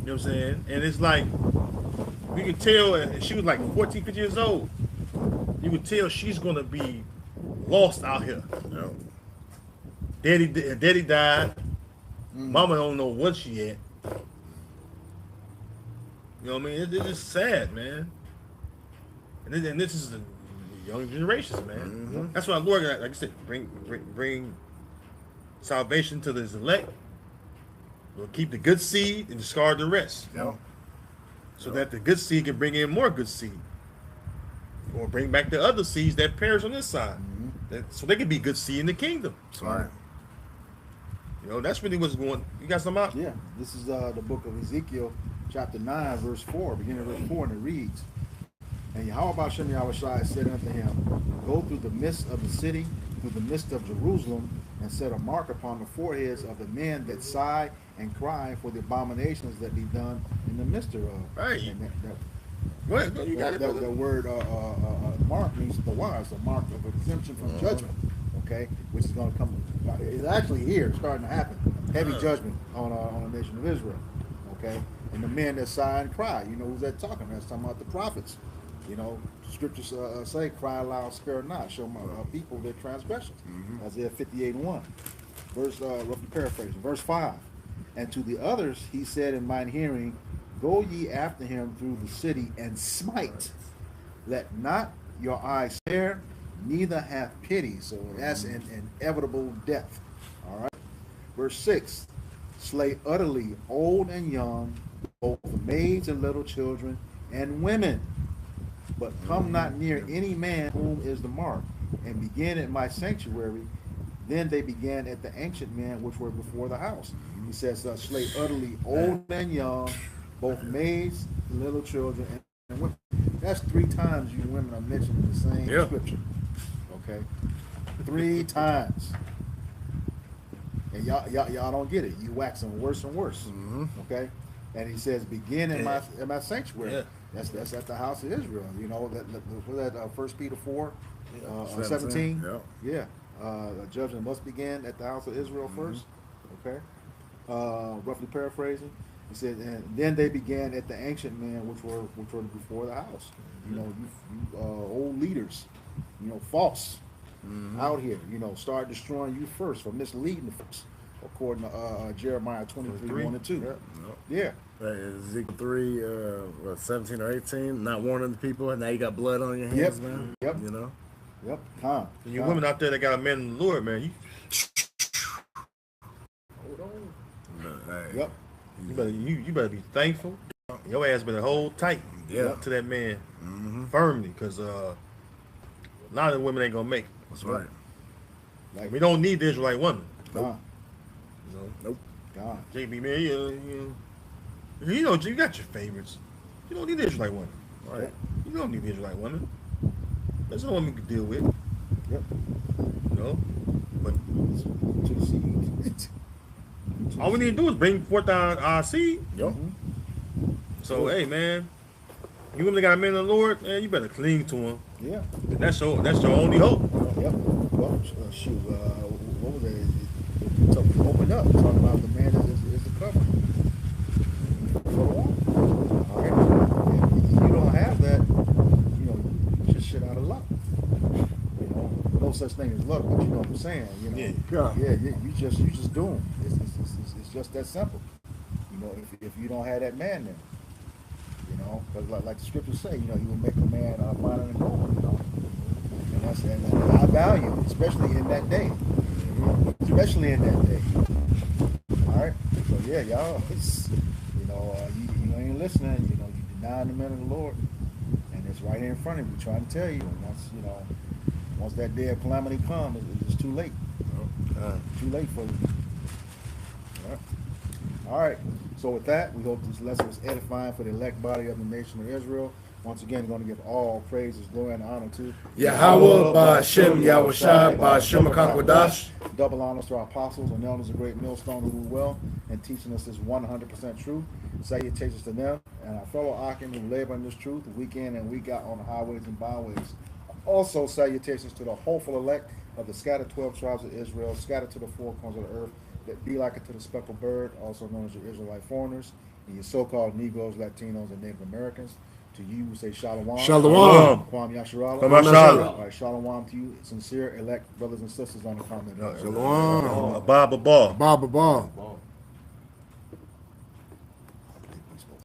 You know what I'm saying? And it's like we can tell, and she was like 14, 15 years old. You could tell she's gonna be lost out here. Yep. Daddy died. Mama don't know what she at. You know what I mean? It's just sad, man. And this is the young generations, man. Mm-hmm. That's why Lord, like I said, bring salvation to His elect. We'll keep the good seed and discard the rest. Yep. So that the good seed can bring in more good seed. Or bring back the other seeds that perish on this side. So they can be good seed in the kingdom. Right. You know, that's really what's going. You got something out? Yeah. This is the book of Ezekiel, chapter 9, verse 4, beginning of verse 4, and it reads, And Yahweh Shem Yahushua said unto him, Go through the midst of the city, through the midst of Jerusalem, and set a mark upon the foreheads of the men that sigh and cry for the abominations that be done in the midst thereof. Right. And Go ahead, you got it, the brother. word mark means the wise, a mark of exemption from judgment, okay, which is going to come. It's actually here, it's starting to happen. Heavy judgment on the nation of Israel, okay. And the men that sigh and cry, you know who's that talking? That's talking about the prophets. You know, scriptures say, "Cry aloud, spare not, show my people their transgressions." Isaiah 58:1, verse roughly paraphrasing, verse 5. And to the others he said in mine hearing, Go ye after him through the city and smite. Let not your eyes spare, neither have pity. So that's an inevitable death. All right. Verse 6. Slay utterly old and young, both maids and little children and women. But come not near any man whom is the mark, and begin at my sanctuary. Then they began at the ancient men which were before the house. He says, slay utterly old and young, both maids, little children, and women. That's 3 times you women are mentioned in the same scripture. Okay? 3 times. And y'all don't get it. You waxing worse and worse. Okay? And he says, begin in my sanctuary. Yeah. That's at the house of Israel. You know, that 1 Peter 4, 17. Yeah. Yeah. Judgment must begin at the house of Israel first. Okay? Roughly paraphrasing. He said, and then they began at the ancient men which were before the house. You know, you old leaders, you know, false out here, you know, start destroying you first for misleading the folks, according to Jeremiah 23, 1 and 2. Yeah. Ezekiel 3, 17 or 18, not warning the people, and now you got blood on your hands, man. Yep. You know? Yep. Calm. And you women out there that got a man in the Lord, man, Yep. you better be thankful. Your ass better hold tight to that man firmly, because a lot of the women ain't gonna make it. That's right. Like, We don't need the Israelite woman. God. You know? Nope. God. JB, man, you know, you got your favorites. You don't need the Israelite woman. Right. You don't need the Israelite woman. There's no woman you can deal with. Yep. You know? But To the seed. all we need to do is bring forth our seed. Yep. So, hey, man, You really got a man in the Lord, man, you better cling to him. Yeah. That's your only hope. Yep. Well, shoot. What was it? It opened up talking about the man is the cover for the woman. All right. If you don't have that, you just shit out of luck. No such thing as luck, but you know what I'm saying. You just doomed. It's just that simple. If you don't have that man there. But like the scriptures say, he will make a man finer than gold, and that's high value, especially in that day. All right, so yeah, y'all, you ain't listening. You denying the man of the Lord, and it's right here in front of you, trying to tell you. And once that day of calamity comes, it's too late. Too late for you. All right. So with that, we hope this lesson was edifying for the elect body of the nation of Israel. Once again, we're going to give all praises, glory, and honor to Yahweh, Ba'Shem, Yahushai, Ba'Shem HaKakwadash. Double honors to our apostles and elders of great millstone who rule well and teaching us this 100% truth. Salutations to them and our fellow Akim who labor in this truth week in and week out on the highways and byways. Also, salutations to the hopeful elect of the scattered 12 tribes of Israel, scattered to the four corners of the earth, that be like it to the speckled bird, also known as your Israelite foreigners, and your so-called Negroes, Latinos, and Native Americans. To you, we say Shalom. Shalom. Kwam Yasharala. Kwam Yasharala. All right, Shalom to you, sincere elect brothers and sisters on the comment. Shalom. Abba. Baba.